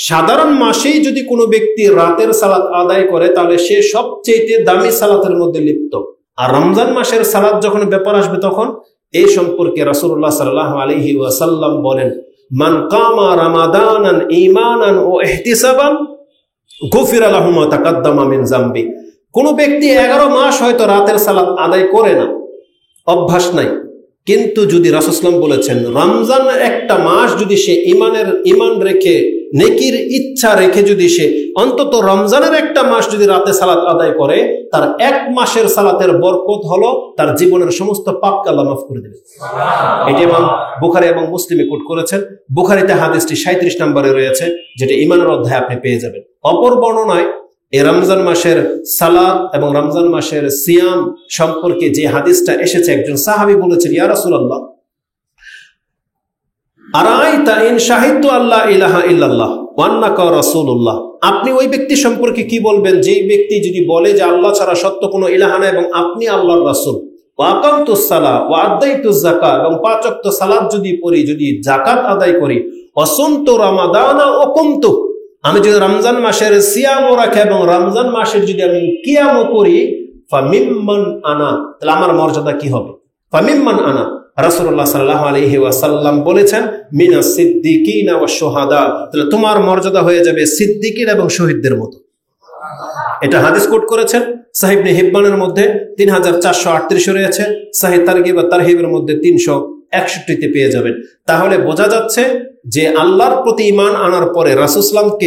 সাধারণ মাসেই যদি কোনো ব্যক্তি রাতের সালাত আদায় করে, তাহলে সে সবচেয়ে দামি সালাতের মধ্যে লিপ্ত। আর রমজান মাসের সালাত যখন ব্যাপার আসবে, তখন এই সম্পর্কে রাসূলুল্লাহ সাল্লাল্লাহু আলাইহি ওয়াসাল্লাম বলেন, মান কামা রামাদানান ঈমানান ও ইহতিসাবান গুফিরা লাহু মা তাকাদ্দামা মিন যামবি। কোন ব্যক্তি 11 মাস হয়তো রাতের সালাত আদায় করে না, অভ্যাস নাই, কিন্তু যদি রাসূল সাল্লাল্লাহু আলাইহি ওয়াসাল্লাম বলেছেন রমজান একটা মাস যদি সে ঈমান রেখে, নেকির ইচ্ছা রেখে যদি সে অন্তত রমজানের একটা মাস যদি রাতে সালাত আদায় করে, তার 1 মাসের সালাতের বরকত হলো তার জীবনের সমস্ত পাপকে আল্লাহ মাফ করে দেবে। এটি ইমাম বুখারী এবং মুসলিমে কোট করেছেন। বুখারীতে হাদিসটি 37 নম্বরে রয়েছে, যেটা ঈমানের অধ্যায়ে আপনি পেয়ে যাবেন। অপর বর্ণনায় এই রমজান মাসের সালাত এবং রমজান মাসের সিয়াম সম্পর্কে যে হাদিসটা এসেছে, একজন সাহাবী বলেছেন, ইয়া রাসূলুল্লাহ আরাইতা ইন শাহিদতু আল্লা ইলাহা ইল্লাল্লাহ ওয়া আন্নাকা রাসূলুল্লাহ, আপনি ওই ব্যক্তি সম্পর্কে কি বলবেন যে ব্যক্তি যদি বলে যে আল্লাহ ছাড়া সত্য কোনো ইলাহা নাই এবং আপনি আল্লাহর রাসূল, ওয়া আকামতুস সালাহ ওয়া আদাইতুজ যাকাত, এবং 5 ওয়াক্ত সালাত যদি পড়ি, যদি যাকাত আদায় করি, ওয়া সুমতু রমাদানা ওয়া কুমতু, আমি যদি রমজান মাসের সিয়ামও রাখি এবং রমজান মাসের যদি আমি কিয়ামও করি, ফামিম্মান আনা, তাহলে আমার মর্যাদা কি হবে? ফামিম্মান আনা, রাসূলুল্লাহ সাল্লাল্লাহু আলাইহি ওয়াসাল্লাম বলেছেন, মিনাস সিদ্দিকিনা ওয়াশ শুহাদা, তাহলে তোমার মর্যাদা হয়ে যাবে সিদ্দিকিন এবং শহীদদের মতো। এটা হাদিস কোট করেছেন সহিহ ইবনে হিব্বানের মধ্যে 3438 রয়েছে, সহিহ তারগিব ওয়া তারহিবের মধ্যে 361 তে পেয়ে যাবেন। তাহলে বোঝা যাচ্ছে যে আল্লাহর প্রতি ঈমান আনার পরে, রাসূল সাল্লাল্লাহু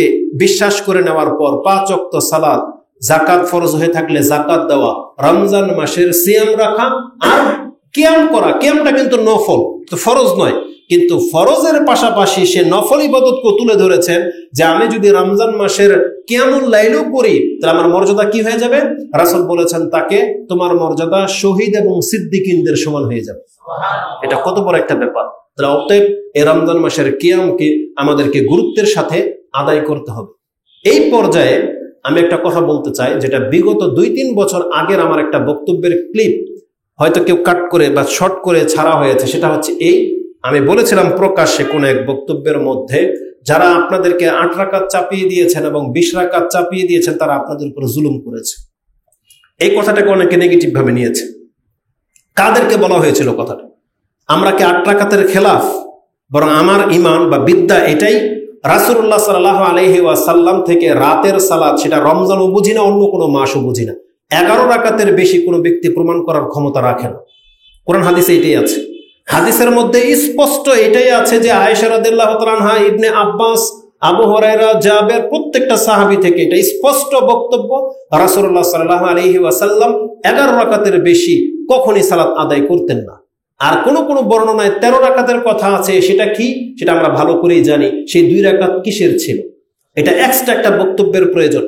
বিশ্বাস করে নেওয়ার পর 5 ওয়াক্ত সালাত, যাকাত ফরজ হয়ে থাকলে যাকাত দেওয়া, রমজান মাসের সিয়াম রাখা আর কিয়াম করা। কিয়ামটা কিন্তু নফল, তো ফরজ নয়, কিন্তু ফরজের পাশাপাশি সে নফল ইবাদতকে তুলে ধরেছেন যে আমি যদি রমজান মাসের কিয়ামুল লাইলও করি তাহলে আমার মর্যাদা কি হয়ে যাবে? রাসূল বলেছেন তাকে তোমার মর্যাদা শহীদ এবং সিদ্দিকিনদের সমান হয়ে যাবে। এটা কত বড় একটা ব্যাপার! তাহলে অতএব এই রমজান মাসের কিয়ামকে আমাদেরকে গুরুত্বের সাথে আদায় করতে হবে। এই পর্যায়ে আমি একটা কথা বলতে চাই, যেটা বিগত 2-3 বছর আগের আমার একটা বক্তব্যের ক্লিপ হয়তো কেউ কাট করে বা শর্ট করে ছাড়া হয়েছে। সেটা হচ্ছে এই, আমি বলেছিলাম প্রকাশ্যে কোন এক বক্তব্যের মধ্যে, যারা আপনাদেরকে 8 রাকাত চাপিয়ে দিয়েছেন এবং 20 রাকাত চাপিয়ে দিয়েছেন তারা আপনাদের উপর জুলুম করেছে। এই কথাটাকে অনেকে নেগেটিভ ভাবে নিয়েছে। কাদেরকে বলা হয়েছিল কথাটা? আমরা কি 8 রাকাতের খেলাফ? বরং আমার ঈমান বা বিদ্যা এটাই, রাসূলুল্লাহ সাল্লাল্লাহু আলাইহি ওয়াসাল্লাম থেকে রাতের সালাত, সেটা রমজানও বুঝি না, অন্য কোনো মাসও বুঝি না, 11 রাকাতের বেশি কোনো ব্যক্তি প্রমাণ করার ক্ষমতা রাখে না। কোরআন হাদিসে এটাই আছে। হাদিসের মধ্যে স্পষ্ট এটাই আছে যে আয়েশা রাদিয়াল্লাহু তাআলা আনহা, ইবনে আব্বাস, আবু হুরায়রা, জাবের, প্রত্যেকটা সাহাবী থেকে এটা স্পষ্ট বক্তব্য, রাসূলুল্লাহ সাল্লাল্লাহু আলাইহি ওয়াসাল্লাম 11 রাকাতের বেশি কখনই সালাত আদায় করতেন না। আর কোন কোন বর্ণনায় 13 রাকাতের কথা আছে, সেটা কি সেটা আমরা ভালো করেই জানি। সেই 2 রাকাত কিসের ছিল? এটা এক্সট্রা একটা বক্তব্যের প্রয়োজন।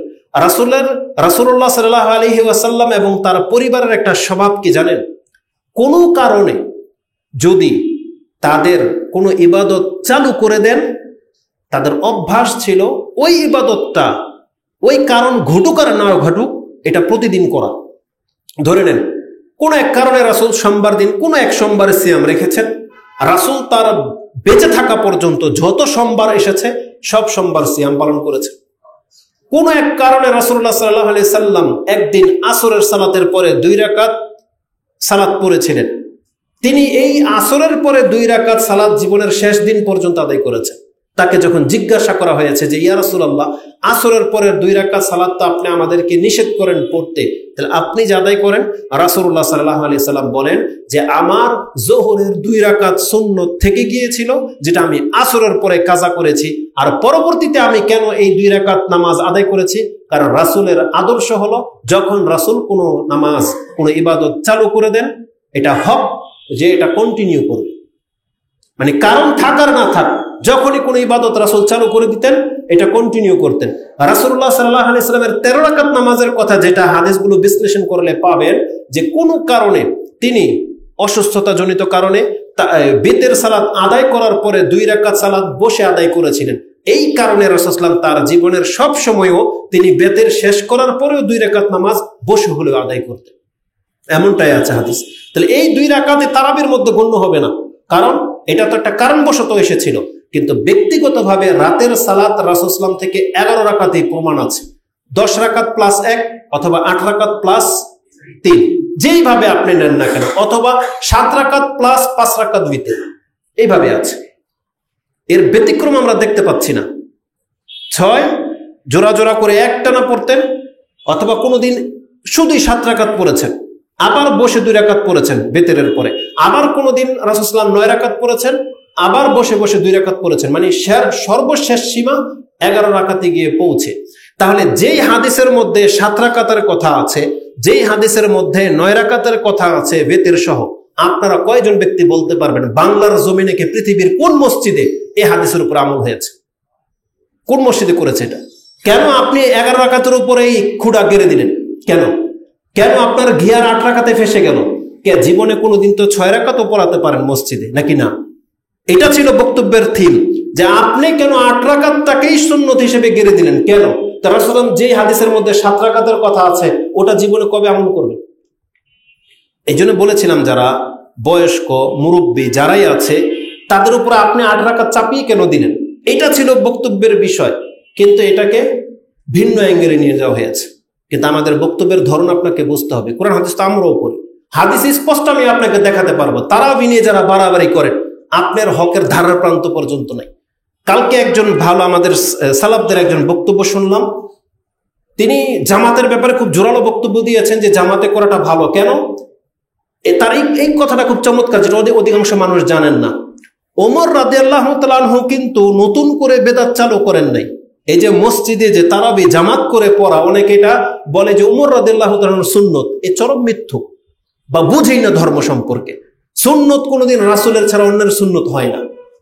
রাসূলুল্লাহ সাল্লাল্লাহু আলাইহি ওয়াসাল্লাম এবং তার পরিবারের একটা স্বভাব কি জানেন? কোনো কারণে যদি তাদের কোনো ইবাদত চালু করে দেন, তাদের অভ্যাস ছিল ওই ইবাদতটা, ওই কারণ ঘটুক আর না ঘটুক, এটা প্রতিদিন করা। ধরে নেন কোন এক কারণে রাসূল সোমবার দিন কোন এক সোমবারে সিয়াম রেখেছেন, রাসূল তার বেঁচে থাকা পর্যন্ত যত সোমবার এসেছে সব সোমবার সিয়াম পালন করেছে। কোন এক কারণে রাসূলুল্লাহ সাল্লাল্লাহু আলাইহি সাল্লাম একদিন আসরের সালাতের পরে 2 রাকাত সালাত পড়েছিলেন। তিনি এই আসরের পরে 2 রাকাত সালাত জীবনের শেষ দিন পর্যন্ত আদায় করেছেন। তাকে যখন জিজ্ঞাসা করা হয়েছে যে ইয়া রাসূলুল্লাহ, আসরের পরে 2 রাকাত সালাত তো আপনি আমাদেরকে নিষেধ করেন পড়তে, তাহলে আপনি যে আদায় করেন? রাসূলুল্লাহ সাল্লাল্লাহু আলাইহি সাল্লাম বলেন যে আমার যোহরের 2 রাকাত সুন্নত থেকে গিয়েছিল, যেটা আমি আসরের পরে কাজা করেছি, আর পরবর্তীতে আমি কেন এই 2 রাকাত নামাজ আদায় করেছি? কারণ রাসূলের আদর্শ হলো যখন রাসূল কোনো নামাজ, কোনো ইবাদত চালু করে দেন, এটা হক যে এটা কন্টিনিউ করবে, মানে কারণ থাকার না থাক, যখনই কোনো ইবাদত রাসূল চালু করে দিতেন এটা কন্টিনিউ করতেন। রাসূলুল্লাহ সাল্লাল্লাহু আলাইহি সাল্লামের 13 রাকাত নামাজের কথা, যেটা হাদিসগুলো বিশ্লেষণ করলে পাবেন যে কোনো কারণে তিনি অসুস্থতা জনিত কারণে বেতের সালাত আদায় করার পরে 2 রাকাত সালাত বসে আদায় করেছিলেন। এই কারণে রাসূল সাল্লাল্লাহু তার জীবনের সব সময়ও তিনি বেতের শেষ করার পরেও 2 রাকাত নামাজ বসে হলেও আদায় করতেন, এমনটাই আছে হাদিস। তাহলে এই 2 রাকাতে তারাবির মধ্যে গণ্য হবে না, কারণ এটা তো একটা কারণবশত এসেছিল। কিন্তু ব্যক্তিগতভাবে রাতের সালাত রাসূল সাল্লাল্লাহু থেকে 11 রাকাতেই প্রমাণ আছে। 10 রাকাত প্লাস 1 অথবা 8 রাকাত প্লাস 3, যেইভাবে আপনি নেন না কেন, অথবা 7 রাকাত প্লাস 5 রাকাত বিতির, এইভাবে আছে। এর ব্যতিক্রম আমরা দেখতে পাচ্ছি না। 6 জোড়া জোড়া করে একটানা পড়তেন, অথবা কোনোদিন শুধুই 7 রাকাত পড়েছেন, আবার বসে 2 রাকাত পড়েছেন বেতেরের পরে, আবার কোনোদিন রাসূল সাল্লাল্লাহু 9 রাকাত পড়েছেন, আবার বসে বসে 2 রাকাত পড়েছেন, মানে সর্বশেষ সীমা 11 রাকাতে গিয়ে পৌঁছে। তাহলে যেই হাদিসের মধ্যে 7 রাকাতের কথা আছে, যেই হাদিসের মধ্যে 9 রাকাতের কথা আছে বেতের সহ, আপনারা কয়জন ব্যক্তি বলতে পারবেন বাংলার জমিনে কি পৃথিবীর কোন মসজিদে এই হাদিসের উপর আমল হয়েছে? কোন মসজিদে করেছে এটা? কেন আপনি 11 রাকাতের উপরেই খুঁড়া গেড়ে দিলেন? কেন কেন আপনার গিয়ার 8 রাকাতে ফেসে গেল? জীবনে কোনোদিন তো 6 রাকাতও পড়াতে পারেন মসজিদে, নাকি না? এটা ছিল বক্তব্যের থিম, যে আপনি কেন 8 রাকাতটাকেই সুন্নত হিসেবে গেড়ে দিলেন? কেন? তার রাসূল যে হাদিসের মধ্যে 7 রাকাতের কথা আছে, ওটা জীবনে কবে আমল করবেন? এই জন্য বলেছিলাম, যারা বয়স্ক মুরব্বী যারাই আছে, তাদের উপর আপনি 8 রাকাত চাপিয়ে কেন দিলেন? এটা ছিল বক্তব্যের বিষয়, কিন্তু এটাকে ভিন্ন অ্যাঙ্গেলে নিয়ে যাওয়া হয়েছে। কিন্তু আমাদের বক্তব্যের ধরন আপনাকে বুঝতে হবে। কোরআন হাদিস তো আমরাও পড়ি, হাদিস স্পষ্ট আমি আপনাকে দেখাতে পারবো। তারাবি নিয়ে যারা বাড়াবাড়ি করেন, আপনার হকের ধারার প্রান্ত পর্যন্ত নাই। কালকে একজন ভালো আমাদের সালাফদের একজন বক্তব্য শুনলাম, তিনি জামাতের ব্যাপারে খুব জোরালো বক্তব্য দিয়েছেন যে জামাতে করাটা ভালো। কেন? তার এই কথাটা খুব চমৎকার, যেটা অধিকাংশ মানুষ জানেন না। ওমর রাদিয়াল্লাহু তাআলা আনহু কিন্তু নতুন করে বেদাত চালু করেন নাই। এই যে মসজিদে যে তারাবি জামাত করে পড়া, অনেকে এটা বলে যে ওমর রাদিয়াল্লাহু তাআলা আনহুর সুন্নত। এই চরম মিথ্যু, বা বুঝেই না ধর্ম সম্পর্কে। সুন্নত কোনোদিন রাসূলের ছাড়া অন্যের সুন্নত হয় না।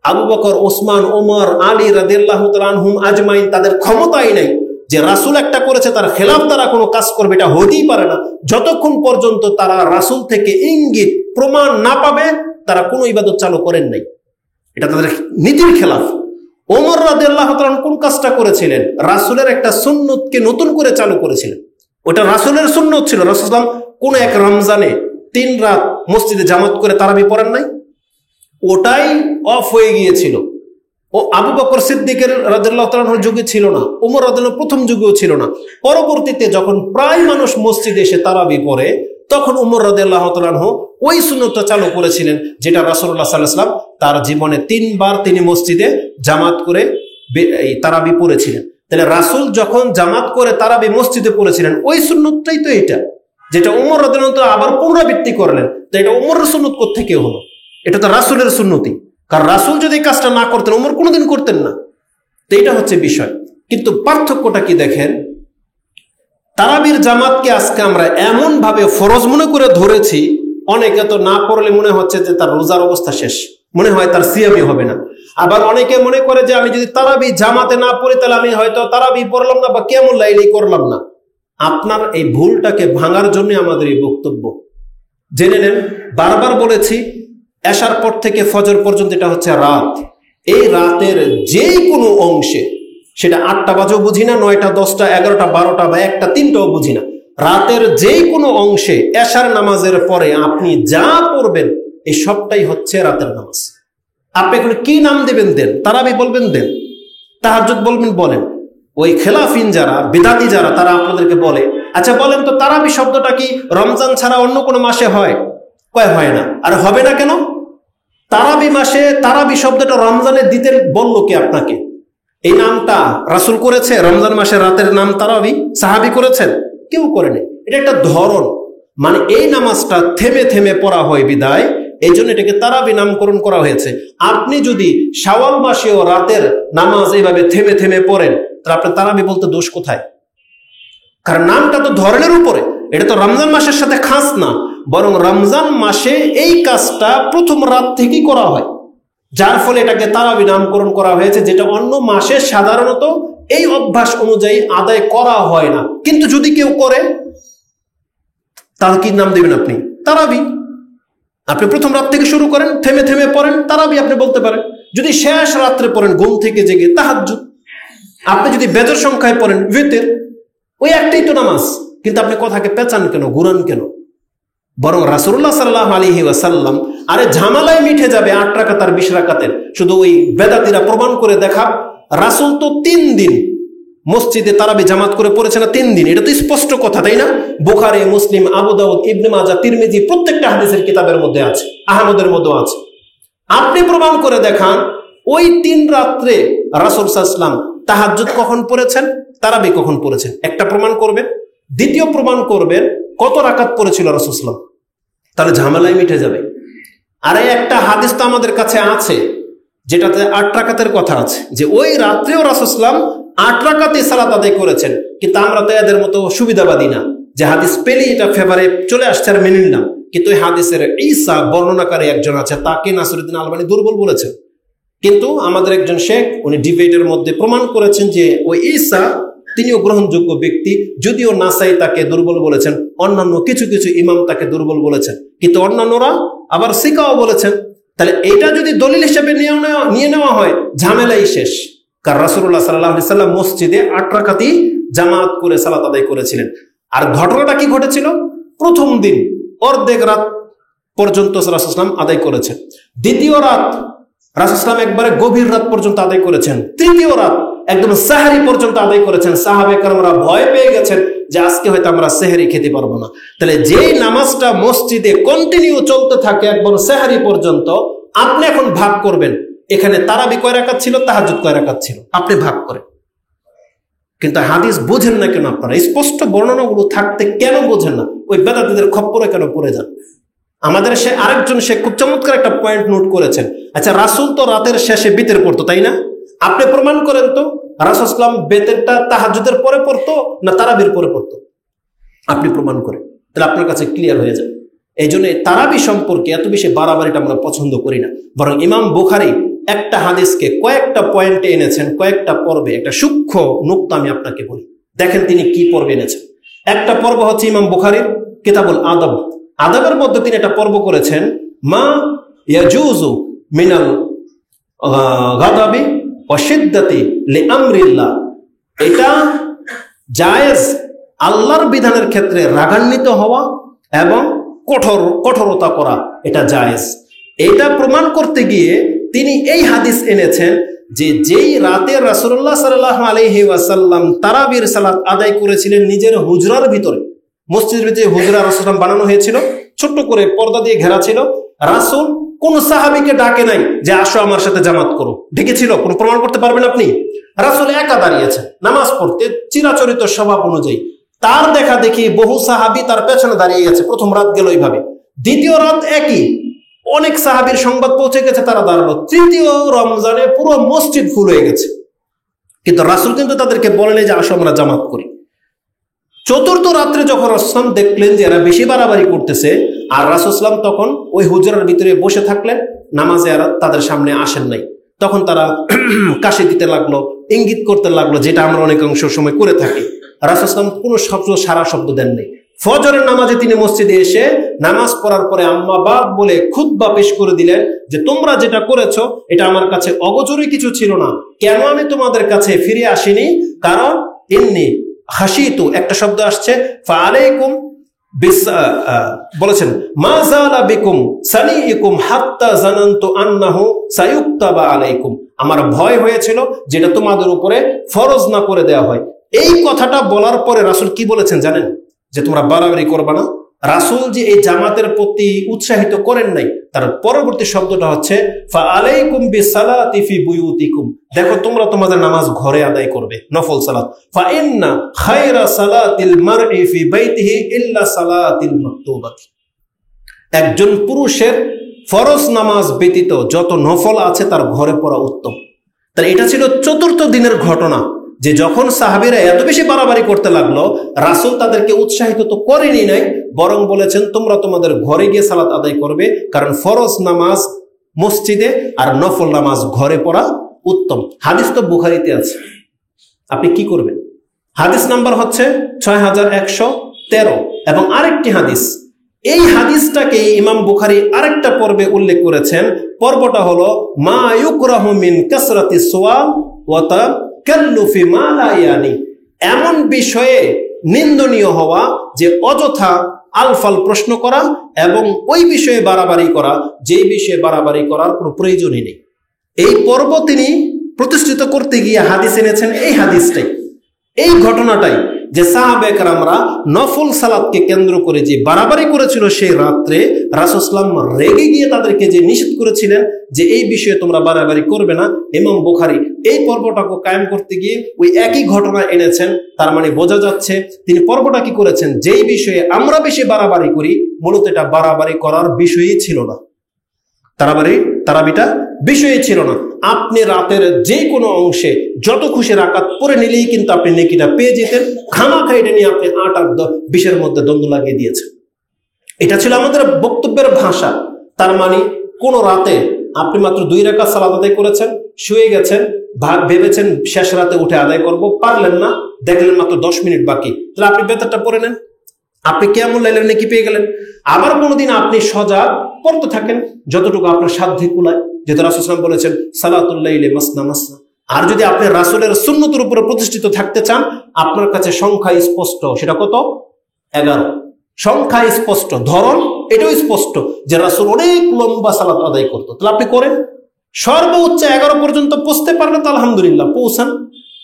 আবু বকর, ওসমান, ওমর, আলী রাদিয়াল্লাহু তাআলা আনহুম আজমাইন, তাদের ক্ষমতাই নাই যে রাসূল একটা করেছে তার খেলাফ তারা কোনো কাজ করবে। এটা হতেই পারে না। যতক্ষণ পর্যন্ত তারা রাসূল থেকে ইঙ্গিত প্রমাণ না পাবে, তারা কোনো ইবাদত চালু করেন নাই। এটা তাদের নীতির খেলাফ। ওমর রাদিয়াল্লাহু তাআলা কোন কাজটা করেছিলেন? রাসূলের একটা সুন্নতকে নতুন করে চালু করেছিলেন। ওটা রাসূলের সুন্নত ছিল। রাসূল সাল্লাল্লাহু আলাইহি ওয়াসাল্লাম কোন এক রমজানে 3 রাত মসজিদে জামাত করে তারাবি পড়েন নাই? ওটাই অফ হয়ে গিয়েছিল। ও আবু বকর সিদ্দিকের রাদিয়াল্লাহু তাআলা আনহুর যুগে ছিল না, ওমর রাদিয়াল্লাহু প্রথম যুগেও ছিল না। পরবর্তীতে যখন প্রায় মানুষ মসজিদে এসে তারাবি পড়ে, তখন ওমর রাদিয়াল্লাহু তাআলা আনহু ওই সুন্নতটা চালু করেছিলেন, যেটা রাসূলুল্লাহ সাল্লাল্লাহু আলাইহি ওয়াসাল্লাম তার জীবনে 3 বার তিনি মসজিদে জামাত করে তারাবি পড়েছিলেন। তাহলে রাসূল যখন জামাত করে তারাবি মসজিদে পড়েছিলেন, ওই সুন্নতটাই তো এটা, যেটা ওমর রাদিয়াল্লাহু তাআলা আবার পুনরাবৃত্তি করলেন। তো এটা ওমরের সুন্নত কোত্থেকে হলো? এটা তো রাসূলের সুন্নতি। কারণ রাসূল যদি এই কাজটা না করতেন, ওমর কোনোদিন করতেন না। তো এটা হচ্ছে বিষয়। কিন্তু পার্থক্যটা কি দেখেন, তারাবির জামাতকে আজকে আমরা এমন ভাবে ফরজ মনে করে ধরেছি, অনেকে তো না পড়লে মনে হচ্ছে যে তার রোজার অবস্থা শেষ, মনে হয় তার সিয়ামি হবে না। আবার অনেকে মনে করে যে আমি যদি তারাবি জামাতে না পড়ি, তাহলে আমি হয়তো তারাবি পড়লাম না বা কিয়ামুল লাইলই করলাম না। আপনার এই ভুলটাকে ভাঙার জন্য আমাদের এই বক্তব্য। জেনে নেন, বারবার বলেছি, এশার পর থেকে ফজর পর্যন্ত এটা হচ্ছে রাত। এই রাতের যে কোনো অংশে, সেটা 8টা বাজেও বুঝি না, 9টা, 10টা, 11টা, 12টা বা 1টা, 3টাও বুঝি না, রাতের যে কোনো অংশে এশার নামাজের পরে আপনি যা পড়বেন, এই সবটাই হচ্ছে রাতের নামাজ। আপনি এখন কি নাম দেবেন দেন, তারাবি বলবেন দেন, তাহাজ্জুদ বলবেন বলেন। ওই খেলাফিন যারা, বিদাতি যারা, তারা আপনাদেরকে বলে, আচ্ছা বলেন তো তারাবি শব্দটা কি রমজান ছাড়া অন্য কোনো মাসে হয়? কয় হয় না। আর হবে না কেন? তারাবি মাসে তারাবি শব্দটা রমজানে দিতে বললো কে আপনাকে? এই নামটা রাসূল করেছে? রমজান মাসে রাতের নাম তারাবি সাহাবী করেছেন? কেউ করেনি। এটা একটা ধরন, মানে এই নামাজটা থেমে থেমে পড়া হয় বিদায়, এই জন্য এটাকে তারাবি নামকরণ করা হয়েছে। আপনি যদি শাওয়াল মাসেও রাতের নামাজ এইভাবে থেমে থেমে পড়েন, তাহলে আপনার তারাবি বলতে দোষ কোথায়? কারণ নামটা তো ধরনের উপরে, এটা তো রমজান মাসের সাথে খাস না, বরং রমজান মাসে এই কাজটা প্রথম রাত থেকেই করা হয়, যার ফলে এটাকে তারাবি নামকরণ করা হয়েছে, যেটা অন্য মাসে সাধারণত এই অভ্যাস অনুযায়ী আদায় করা হয় না। কিন্তু যদি কেউ করে, তাহলে কি নাম দেবেন আপনি? তারাবি। আপনি প্রথম রাত থেকে শুরু করেন, থেমে থেমে পড়েন, তারাবি আপনি বলতে পারেন। যদি শেষ রাত্রে পড়েন ঘুম থেকে জেগে, তাহাজ্জুদ। আপনি যদি বেজর সংখ্যায় পড়েন, ভিতর। ওই একটাই তো নামাজ। কিন্তু আপনি কথাকে পেঁচান কেন, ঘুরান কেন? বরং রাসূলুল্লাহ সাল্লাল্লাহু আলাইহি ওয়াসাল্লাম, আরে ঝামেলায় মিটে যাবে 8 রাকাত আর 20 রাকাতের, শুধু ওই বেদাতীরা প্রমাণ করে দেখা, রাসূল তো 3 দিন মসজিদে তারাবি জামাত করে পড়েছে না? 3 দিন। এটা তো স্পষ্ট কথা, তাই না? বুখারী, মুসলিম, আবু দাউদ, ইবনে মাজাহ, তিরমিজি, প্রত্যেকটা হাদিসের কিতাবের মধ্যে আছে, আহমদের মধ্যেও আছে। আপনি প্রমাণ করে দেখান ওই 3 রাত্রে রাসূল সাল্লাল্লাহু আলাইহি ওয়াসাল্লাম তাহাজ্জুদ কখন পড়েছেন, তারাবি কখন পড়েছেন, একটা প্রমাণ করবেন। দ্বিতীয় প্রমাণ করবেন কত রাকাত পড়েছিল রাসূল সাল্লাল্লাহু আলাইহি ওয়াসাল্লাম, তাহলে ঝামেলায় মিটে যাবে। আর একটা হাদিস তো আমাদের কাছে আছে, যেটাতে 8 রাকাতের কথা আছে, যে ওই রাত্রেও রাসূল সাল্লাল্লাহু আলাইহি ওয়াসাল্লাম 8 রাকাতে সালাত আদায় করেছেন। কিন্তু আমরা তো এদের মতো সুবিধাবাদী না, যে হাদিস পেলেই এটা ফেভারে চলে আসছে আর মেনে নিলাম। কিন্তু ওই হাদিসের ঈসা বর্ণনাকারী একজন আছে, তাকে নাসিরউদ্দিন আলবানী দুর্বল বলেছেন। কিন্তু আমাদের একজন শেখ, উনি ডিবেটের মধ্যে প্রমাণ করেছেন যে ওই ঈসা তিনিও গ্রহণযোগ্য ব্যক্তি, যদিও নাসাই তাকে দুর্বল বলেছেন, অন্যান্য কিছু কিছু ইমাম তাকে দুর্বল বলেছেন, কিন্তু অন্যান্যরা আবার সিকাও বলেছেন। তাহলে এটা যদি দলিল হিসেবে নিয়ে নেওয়া হয়, ঝামেলাই শেষ। কারণ রাসূলুল্লাহ সাল্লাল্লাহু আলাইহি সাল্লাম মসজিদে 8 রাকাতই জামাত করে সালাত আদায় করেছিলেন। আর ঘটনাটা কি ঘটেছিল? প্রথম দিন অর্ধেক রাত পর্যন্ত রাসূল সাল্লাল্লাহু আলাইহি ওয়াসাল্লাম আদায় করেছেন। দ্বিতীয় রাত রাসূল সাল্লাল্লাহু আলাইহি ওয়াসাল্লাম একবারে গভীর রাত পর্যন্ত আদায় করেছেন। তৃতীয় রাত একদম সাহরি পর্যন্ত আদায় করেছেন। সাহাবে কেরামরা ভয় পেয়ে গেছেন যে আজকে হয়তো আমরা সেহরি খেতে পারবো না। তাহলে যেই নামাজটা মসজিদে কন্টিনিউ চলতে থাকে একবার সেহরি পর্যন্ত, আপনি এখন ভাগ করবেন এখানে তারাবি কয় রাকাত ছিল, তাহাজ্জুদ কয় রাকাত ছিল, আপনি ভাগ করেন। কিন্তু হাদিস বোঝেন না কেন আপনারা? স্পষ্ট বর্ণনাগুলো থাকতে কেন বোঝেন না? ওই বেদাতীদের খপ্পরে কেন পড়ে যান? আমাদের আরেকজন খুব চমৎকার একটা পয়েন্ট নোট করেছেন। আচ্ছা, রাসূল তো রাতের শেষে বিতের পড়তো, তাই না? আপনি প্রমাণ করেন তো রাসূল সাল্লাল্লাহু আলাইহি ওয়াসাল্লাম বেতেরটা তাহাজ্জুদের পরে পড়তো না তারাবির পরে পড়তো? আপনি প্রমাণ করেন, তাহলে আপনার কাছে ক্লিয়ার হয়ে যাবে। এই জন্য তারাবি সম্পর্কে এত বেশি বাড়াবাড়িটা আমরা পছন্দ করি না। বরং ইমাম বুখারী একটা হাদিসকে কয়েকটা পয়েন্টে এনেছেন, কয়েকটা পর্বে। একটা সূক্ষ্ম নুকতা আমি আপনাকে বলি, দেখেন তিনি কি পর্বে এনেছেন। একটা পর্ব হচ্ছে ইমাম বুখারীর কিতাবুল আদব। আদবের মধ্যে তিনি একটা পর্ব করেছেন, মা ইয়াজুজু মিনাল গাদাবি ওয়া শিদ্দাতি লিআমরিল্লাহ। এটা জায়েজ আল্লাহর বিধানের ক্ষেত্রে রাগান্বিত হওয়া এবং কঠোরতা করা, এটা জায়েজ। এটা প্রমাণ করতে গিয়ে তিনি এই হাদিস এনেছেন যে যেই রাতে রাসূলুল্লাহ সাল্লাল্লাহু আলাইহি ওয়াসাল্লাম তারাবির সালাত আদায় করেছিলেন নিজের হুজরার ভিতরে, মসজিদের ভিতরে হুজরা রাসূল বানানো হয়েছিল, ছোট্ট করে পর্দা দিয়ে ঘেরা ছিল। রাসূল কোন সাহাবীকে ডাকে নাই যে আসো আমার সাথে জামাত করো, ডেকেছিল? কোন প্রমাণ করতে পারবেন আপনি? রাসূল একা দাঁড়িয়েছে নামাজ পড়তে চিরাচরিত স্বভাব অনুযায়ী। তার দেখা দেখি বহু সাহাবী তার পেছনে দাঁড়িয়ে গেছে। প্রথম রাত গেল এইভাবে, দ্বিতীয় রাত একই, অনেক সাহাবীর সংবাদ পৌঁছে গেছে, তারা দাঁড়ালো। তৃতীয় রমজানে পুরো মসজিদ ফুল হয়ে গেছে, কিন্তু রাসূল কিন্তু তাদেরকে বলেনি যে আসো আমরা জামাত করি। চতুর্থ রাত্রে যখন রাসূল দেখলেন যে এরা বেশি বাড়াবাড়ি করতেছে, আর রাসূল সাল্লাল্লাহু আলাইহি ওয়াসাল্লাম তখন ওই হুজরার ভিতরে বসে থাকলেন, নামাজে আর তাদের সামনে আসেন নাই। তখন তারা কাশি দিতে লাগলো, ইঙ্গিত করতে লাগলো, যেটা আমরা অনেকাংশ সময় করে থাকি। রাসূল সাল্লাল্লাহু আলাইহি ওয়াসাল্লাম কোনো সারা শব্দ দেন নাই। ফজরের নামাজে তিনি মসজিদে এসে নামাজ পড়ার পরে আম্মা বাদ বলে খুতবা পেশ করে দিলেন যে তোমরা যেটা করেছো এটা আমার কাছে অগোচরই কিছু ছিল না। কেন আমি তোমাদের কাছে ফিরে আসিনি? কারণ ইন্নী খাশিতু, একটা শব্দ আসছে ফাআলাইকুম বলেছেন মা যালা বিকুম সানিইকুম হাত্তা জানান্তু আন্নাহু সায়ুক্তাবা আলাইকুম। আমার ভয় হয়েছিল যেটা তোমাদের উপরে ফরজ না করে দেওয়া হয়। এই কথাটা বলার পরে রাসূল কি বলেছেন জানেন? যে তোমরা বাড়াবাড়ি করবা না। রাসূল যে এই জামাতের প্রতি উৎসাহিত করেন নাই, তার পরবর্তী শব্দটা হচ্ছে ফাআলাইকুম বিসালাতি ফি বুয়ুতিকুম। দেখো তোমরা তোমাদের নামাজ ঘরে আদায় করবে, নফল সালাত। ফাইন্না খায়রা সালাতিল মারই ফি বাইতিহি ইল্লা সালাতিল মাকতুবাত। একজন পুরুষের ফরজ নামাজ ব্যতীত যত নফল আছে তার ঘরে পড়া উত্তম। তাহলে এটা ছিল চতুর্থ দিনের ঘটনা, যে যখন সাহাবীরা এত বেশি বাড়াবাড়ি করতে লাগলো, রাসূল তাদেরকে উৎসাহিত তো করেনি নাই, বরং বলেছেন তোমরা তোমাদের ঘরে গিয়ে সালাত আদায় করবে, কারণ ফরজ নামাজ মসজিদে আর নফল নামাজ ঘরে পড়া উত্তম। হাদিস তো বুখারীতে আছে, আপনি কি করবেন? হাদিস নাম্বার হচ্ছে 6113। এবং আরেকটি হাদিস, এই হাদিসটাকে ইমাম বুখারী আরেকটা পর্বে উল্লেখ করেছেন। পর্বটা হলো মা ইউকরাহু মিন কাসরাতিস সুআল ওয়া তাকাল্লুফি মা লা ইয়ানি। এমন বিষয়ে নিন্দনীয় হওয়া যে অযথা আলফাল প্রশ্ন করা এবং ওই বিষয়ে বাড়াবাড়ি করা, যে বিষয়ে বাড়াবাড়ি করার কোনো প্রয়োজনই নেই। এই পর্ব তিনি প্রতিষ্ঠিত করতে গিয়ে হাদিস এনেছেন এই হাদিসটাই, এই ঘটনাটাই, যে সাহাবে কেরামরা নফল সালাতকে কেন্দ্র করে যে বাড়াবাড়ি করেছিল সেই রাত্রে রাসূল সাল্লাল্লাহু আলাইহি ওয়াসাল্লাম রেগে গিয়ে তাদেরকে যে নিষেধ করেছিলেন যে এই বিষয়ে তোমরা বাড়াবাড়ি করবে না। ইমাম বুখারী এই পর্বটাকে কায়েম করতে গিয়ে ওই একই ঘটনা এনেছেন। তার মানে বোঝা যাচ্ছে তিনি পর্বটা কি করেছেন, যেই বিষয়ে আমরা বেশি বাড়াবাড়ি করি মূলত এটা বাড়াবাড়ি করার বিষয়ই ছিল না, তারাবিটা বিষয়ই ছিল না। আপনি রাতের যে কোনো অংশে যত খুশি রাকাত পড়ে নিলেই কিন্তু আপনি নেকিটা পেয়ে যেতেন। খামাখা এটা নিয়ে আপনি 8 আর 20-এর মধ্যে দ্বন্দ্ব লাগিয়ে দিয়েছেন। এটা ছিল আমাদের বক্তব্যের ভাষা। তার মানে কোন রাতে আপনি মাত্র 2 রাকাত সালাত আদায় করেছেন, শুয়ে গেছেন, ভেবেছেন শেষ রাতে উঠে আদায় করব, পারলেন না, দেখলেন মাত্র 10 মিনিট বাকি, তাহলে আপনি বেতরটা পড়ে নেন, আপনি কিয়ামুল লাইলের নেকি পেয়ে গেলেন। আবার কোনোদিন আপনি সজাগ পড়তে থাকেন যতটুকু আপনার সাধ্যে কুলায়, যেহেতু রাসূল সাল্লাল্লাহু আলাইহি ওয়াসাল্লাম বলেছেন সালাতুল লাইলি মাসনা মাসনা। আর যদি আপনি রাসূলের সুন্নতের উপরে প্রতিষ্ঠিত থাকতে চান, আপনার কাছে সংখ্যা স্পষ্ট, সেটা কত? 11। সংখ্যা স্পষ্ট, ধরন এটাও স্পষ্ট যে রাসূল অনেক লম্বা সালাত আদায় করতো, তাহলে আপনি করেন। সর্বোচ্চ 11 পর্যন্ত পৌঁছতে পারলে তো আলহামদুলিল্লাহ পৌঁছান।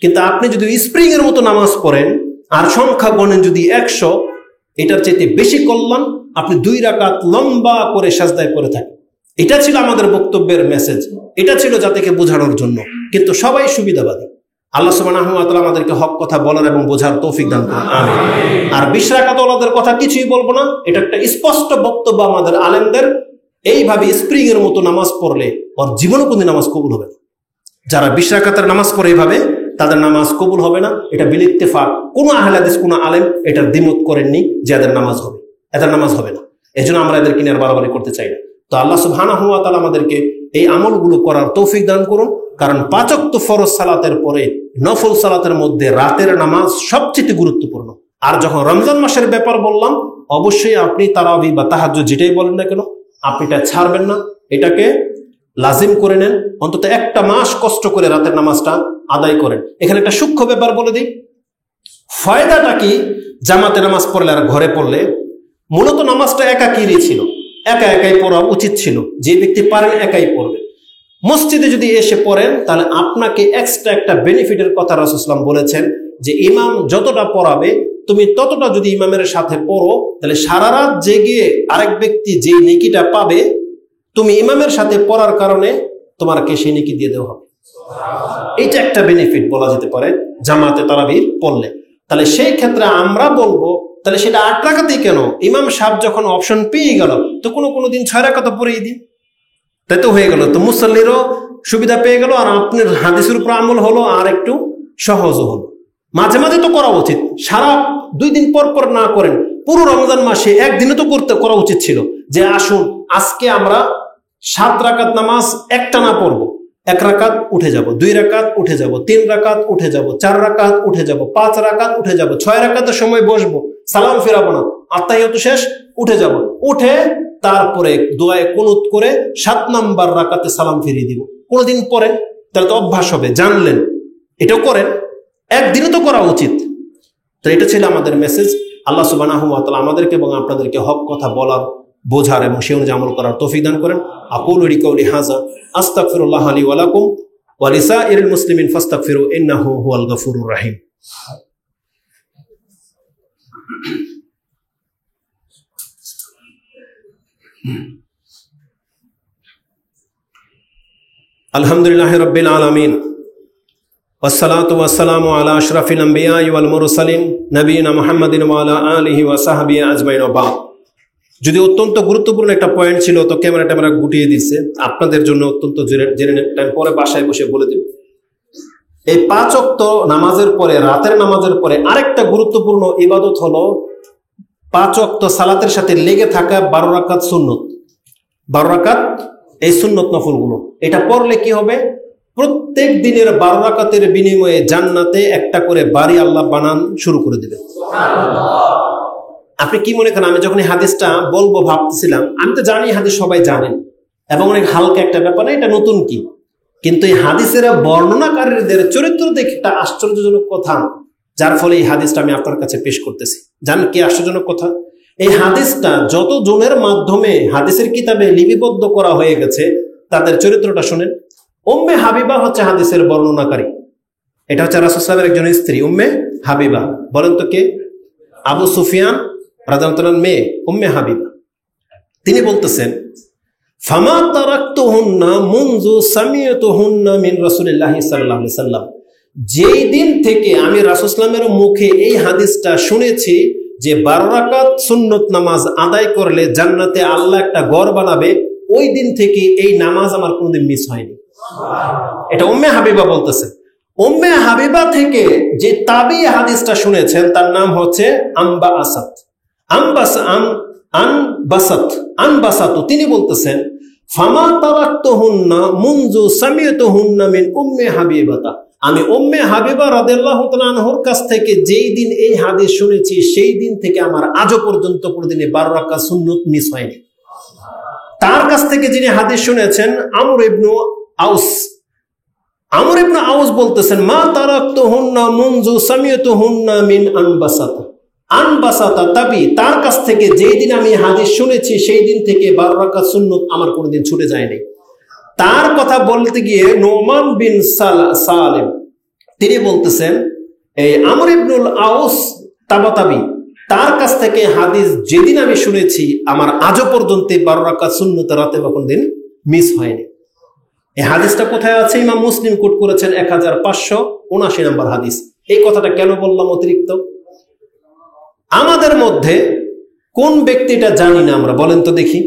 কিন্তু আপনি যদি স্প্রিং এর মতো নামাজ পড়েন আর সংখ্যা গণেন যদি 100, এটার চাইতে বেশি কল্যাণ আপনি 2 রাকাত লম্বা করে সাজদায় পড়ে থাকেন। এটা ছিল আমাদের বক্তব্যের মেসেজ, এটা ছিল জাতিকে বোঝানোর জন্য। কিন্তু সবাই সুবিধাবাদী। আল্লাহ সুবহানাহু ওয়া তাআলা আমাদেরকে হক কথা বলার এবং বোঝার তৌফিক দান করুন, আমিন। আর 20 রাকাত ওয়ালাদের কথা কিছুই বলবো না, এটা একটা স্পষ্ট বক্তব্য আমাদের আলেমদের। এইভাবে স্প্রিং এর মতো নামাজ পড়লে ওর জীবনে কোনদিন নামাজ কবুল হবে না। যারা 20 রাকাতের নামাজ পড়ে এইভাবে, তাদের নামাজ কবুল হবে না। এটা বিল ইত্তেফাক, কোনো আহলে হাদিস কোনো আলেম এটার দ্বিমত করেননি যে এদের নামাজ হবে, এদের নামাজ হবে না। এজন্য আমরা এদেরকে নিয়ে আর বাড়াবাড়ি করতে চাই না। তো আল্লাহ সুবহানাহু ওয়া তাআলা আমাদেরকে এই আমলগুলো করার তৌফিক দান করুন। কারণ 5 ওয়াক্ত ফরজ সালাতের পরে নফল সালাতের মধ্যে রাতের নামাজ সবচেয়ে গুরুত্বপূর্ণ। আর যখন রমজান মাসের ব্যাপার বললাম, অবশ্যই আপনি তারাবি বা তাহাজ্জুদ যেটাই বলেন না কেন, আপনি এটা ছাড়বেন না, এটাকে লাজিম করে নেন। অন্তত একটা মাস কষ্ট করে রাতের নামাজটা আদায় করেন। এখানে একটা সূক্ষ্ম ব্যাপার বলে দিই, ফায়দাটা কি জামাতে নামাজ পড়লে আর ঘরে পড়লে? মূলত নামাজটা একাকীরই ছিল, একাই পড়া উচিত ছিল। যে ব্যক্তি পারেন একাই পড়বে। মসজিদে যদি এসে পড়েন তাহলে আপনাকে এক্সট্রা একটা বেনিফিটের কথা রাসূল সাল্লাল্লাহু আলাইহি ওয়াসাল্লাম বলেছেন যে ইমাম যতটা পড়াবে তুমি ততটা যদি ইমামের সাথে পড়ো, তাহলে সারা রাত জেগে আরেক ব্যক্তি যে নেকিটা পাবে, তুমি ইমামের সাথে পড়ার কারণে তোমাকে সেই নেকি দিয়ে দেওয়া হবে। এটা একটা বেনিফিট বলা যেতে পারে জামাতে তারাবির পড়লে। তাহলে সেই ক্ষেত্রে আমরা বলবো তাহলে সেটা 8 রাকাতই কেন? ইমাম সাহেব যখন অপশন পেয়ে গেল, তো কোনো দিন 6 রাকাত পড়িয়ে দিই, তাই তো হয়ে গেল। তো মুসল্লিরও সুবিধা পেয়ে গেল, আর আপনার হাদিসের উপর আমল হলো, আর একটু সহজও হলো। মাঝে মাঝে তো করা উচিত, সারা 2 দিন পর পর না করেন। পুরো রমজান মাসে একদিনে তো করা উচিত ছিল যে আসুন আজকে আমরা 7 রাকাত নামাজ একটানা পড়বো। 1 রাকাত উঠে যাব, 2 রাকাত উঠে যাব, 3 রাকাত উঠে যাব, 4 রাকাত উঠে যাব, 5 রাকাত উঠে যাব, 6 রাকাতের সময় বসবো, সালাম ফেরাবো না, আত্তাহিয়াতু শেষ, উঠে যাব, উঠে তারপরে দোয়ায়ে কুনুত করে 7 নাম্বার রাকাতে সালাম ফিরিয়ে দিব। কোনদিন পরে তাহলে তো অভ্যাস হবে, জানলেন। এটাও করেন, একদিনে তো করা উচিত। তো এটা ছিল আমাদের মেসেজ। আল্লাহ সুবহানাহু ওয়া তাআলা আমাদেরকে এবং আপনাদেরকে হক কথা বলার, বোঝার এবং সেই অনুযায়ী আমল করার তৌফিক দান করেন। আকুলু লিকাউলি হাযা আস্তাগফিরুল্লাহ লি ওয়া লাকুম ওয়া লিসাইরিল মুসলিমিন ফাস্তাগফিরু ইন্নাহু হুয়াল গফুরুর রাহিম। আলহামদুলিল্লাহি রাব্বিল আলামিন ওয়াসসালাতু ওয়াসসালামু আলা আশরাফিল আমবিয়া ওয়াল মুরসালিন নবিয়িনা মুহাম্মাদিন ওয়া আলা আলিহি ওয়া সাহবিহি আজমাইন। ওয়া বা'দ। যদি অত্যন্ত গুরুত্বপূর্ণ একটা পয়েন্ট ছিল তো ক্যামেরা গুটিয়ে দিচ্ছে, আপনাদের জন্য অত্যন্ত জেনে নেন, পরে বাসায় বসে বলে দেব। এই 5 ওয়াক্ত নামাজের পরে, রাতের নামাজের পরে আরেকটা গুরুত্বপূর্ণ ইবাদত হলো 5 ওয়াক্ত সালাতের সাথে লেগে থাকা 12 রাকাত সুন্নত। 12 রাকাত এই সুন্নত নফলগুলো, এটা পড়লে কি হবে? প্রত্যেক দিনের 12 রাকাতের বিনিময়ে জান্নাতে একটা করে বাড়ি আল্লাহ বানান শুরু করে দেবেন। আপনি কি মনে করেন? আমি যখন এই হাদিসটা বলবো ভাবতেছিলাম, আমি তো জানি হাদিস সবাই জানেন এবং অনেক হালকা একটা ব্যাপার, এটা নতুন কি, কিন্তু এই হাদিসের বর্ণনাকারীদের চরিত্র দেখে একটা আশ্চর্যজনক কথা, যার ফলে এই হাদিসটা আমি আপনার কাছে পেশ করতেছি। জানেন কি আশ্চর্যজনক কথা? এই হাদিসটা যত জনের মাধ্যমে হাদিসের কিতাবে লিপিবদ্ধ করা হয়ে গেছে তাদের চরিত্রটা শুনেন। উম্মে হাবিবা হচ্ছে হাদিসের বর্ণনাকারী। এটা হচ্ছে রাসূল সাল্লাল্লাহু আলাইহি ওয়াসাল্লামের একজন স্ত্রী উম্মে হাবিবা। বলেন তো কে? আবু সুফিয়ান রাদিয়াল্লাহু আনহু মেয়ে উম্মে হাবিবা। তিনি বলতেছেন, ফামা তারাকতুহুন্না মুনযু সামিয়তুহুন্না মিন রাসূলিল্লাহি সাল্লাল্লাহু আলাইহি ওয়াসাল্লাম। যেই দিন থেকে আমি রাসূল সাল্লাল্লাহু আলাইহি ওয়াসাল্লামের মুখে এই হাদিসটা শুনেছি যে 12 রাকাত সুন্নত নামাজ আদায় করলে জান্নাতে আল্লাহ একটা ঘর বানাবে, ওই দিন থেকে এই নামাজ আমার কোনোদিন মিস হয়নি। এটা উম্মে হাবিবা বলতেছে। উম্মে হাবিবা থেকে যে তাবি হাদিসটা শুনেছেন তার নাম হচ্ছে আনবাসাত। তিনি বলতেছেন, ফামা তারাকতুহুন্না মুনযু সামি'তুহুন্না মিন উম্মি হাবিবাতা, আমি উম্মে হাবিবা রাদিয়াল্লাহু তাআলা আনহার কাছ থেকে যেই দিন এই হাদিস শুনেছি সেই দিন থেকে আমার আজও পর্যন্ত কোনদিন 12 রাকাত সুন্নত মিস হয়নি। তার কাছ থেকে যিনি হাদিস শুনেছেন আমর ইবনে আউস, আমর ইবনে আউস বলতেছেন মা তারাকতুহুন্না মুনযু সামি'তুহুন্না মিন আনবাসাতা তাবি, তার কাছ থেকে যেই দিন আমি হাদিস শুনেছি সেই দিন থেকে 12 রাকাত সুন্নত আমার কোনোদিন ছুটে যায়নি। তার কথা বলতে গিয়ে নোমান বিন সালেম তিনি বলতেছেন এই আমর ইবনুল আউস তাবাতাবি, তার কাছ থেকে হাদিস যেদিন আমি শুনেছি আমার আজও পর্যন্ত 12 রাকাত সুন্নত রাতে বা কোনদিন মিস হয়নি। এই হাদিসটা কোথায় আছে? ইমাম মুসলিম কোট করেছেন 1579 নম্বর হাদিস। এই কথাটা কেন বললাম অতিরিক্ত? আমাদের মধ্যে কোন ব্যক্তিটা জানি না আমরা, বলেন তো দেখি।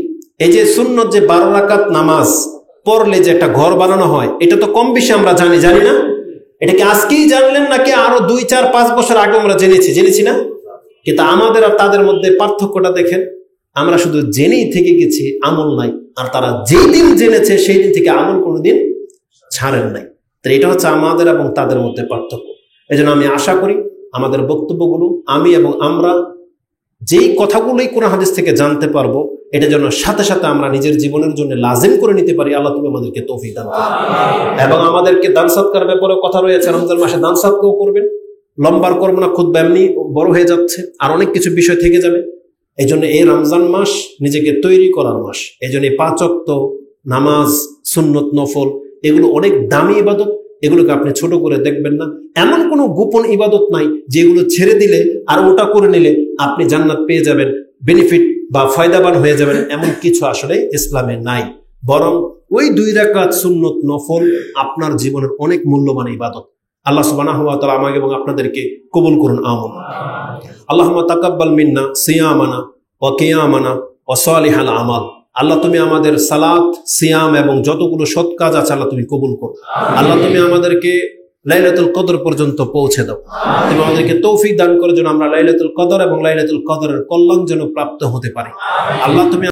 এই যে সুন্নত যে 12 রাকাত নামাজ পড়লে যে একটা ঘর বানানো হয়, এটা তো কম বেশি আমরা জানি না? এটা কি আজকেই জানলেন নাকি আরো 2, 4, 5 বছর আগে আমরা জেনেছি না? কিন্তু আমাদের আর তাদের মধ্যে পার্থক্যটা দেখেন, আমরা শুধু জেনেই থেকে গেছি, আমল নাই। আর তারা যেই দিন জেনেছে সেই দিন থেকে আমল কোনোদিন ছাড়েন নাই। তো এটা হচ্ছে আমাদের এবং তাদের মধ্যে পার্থক্য। এই জন্য আমি আশা করি আমাদের বক্তব্যগুলো আমি এবং আমরা যেই কথাগুলোই কোরআন হাদিস থেকে জানতে পারবো, এটা যেন সাথে সাথে আমরা নিজের জীবনের জন্য লাজিম করে নিতে পারি। আল্লাহ তুমি আমাদেরকে তৌফিক দান করো। এবং আমাদেরকে দান সৎকার ব্যাপারে কথা রয়েছে, রমজান মাসে দান সৎকারও করবেন। লম্বার করবো না, খুদ এমনি বড় হয়ে যাচ্ছে, আর অনেক কিছু বিষয় থেকে যাবে। এই জন্য এই রমজান মাস নিজেকে তৈরি করার মাস। এই জন্য 5 ওয়াক্ত নামাজ, সুন্নত, নফল, এগুলো অনেক দামি ইবাদত। এগুলোকে আপনি ছোট করে দেখবেন না। এমন কোনো গোপন ইবাদত নাই যেগুলো ছেড়ে দিলে আর ওটা করে নিলে আপনি জান্নাত পেয়ে যাবেন, বেনিফিট বা ফায়দাবান হয়ে যাবেন, এমন কিছু আসলে ইসলামে নাই। বরং ওই 2 রাকাত সুন্নত নফল আপনার জীবনের অনেক মূল্যবান ইবাদত। আল্লাহ সুবহানাহু ওয়া তাআলা আমাকে এবং আপনাদেরকে কবুল করুন, আমিন। আল্লাহুম্মা তাকাব্বাল মিন্না সিয়ামানা ওয়া কিয়ামানা ওয়া সালিহাল আমাল। আল্লাহ তুমি আমাদের সালাত, সিয়াম এবং যতগুলো সৎ কাজ আছে আল্লাহ তুমি কবুল করো। আল্লাহ তুমি আমাদেরকে লাইলাতুল কদর পর্যন্ত পৌঁছে দাও। তুমি আমাদেরকে তৌফিক দান করো যেন আমরা লাইলাতুল কদর এবং লাইলাতুল কদরের কল্যাণ যেন প্রাপ্ত হতে পারি। আল্লাহ তুমি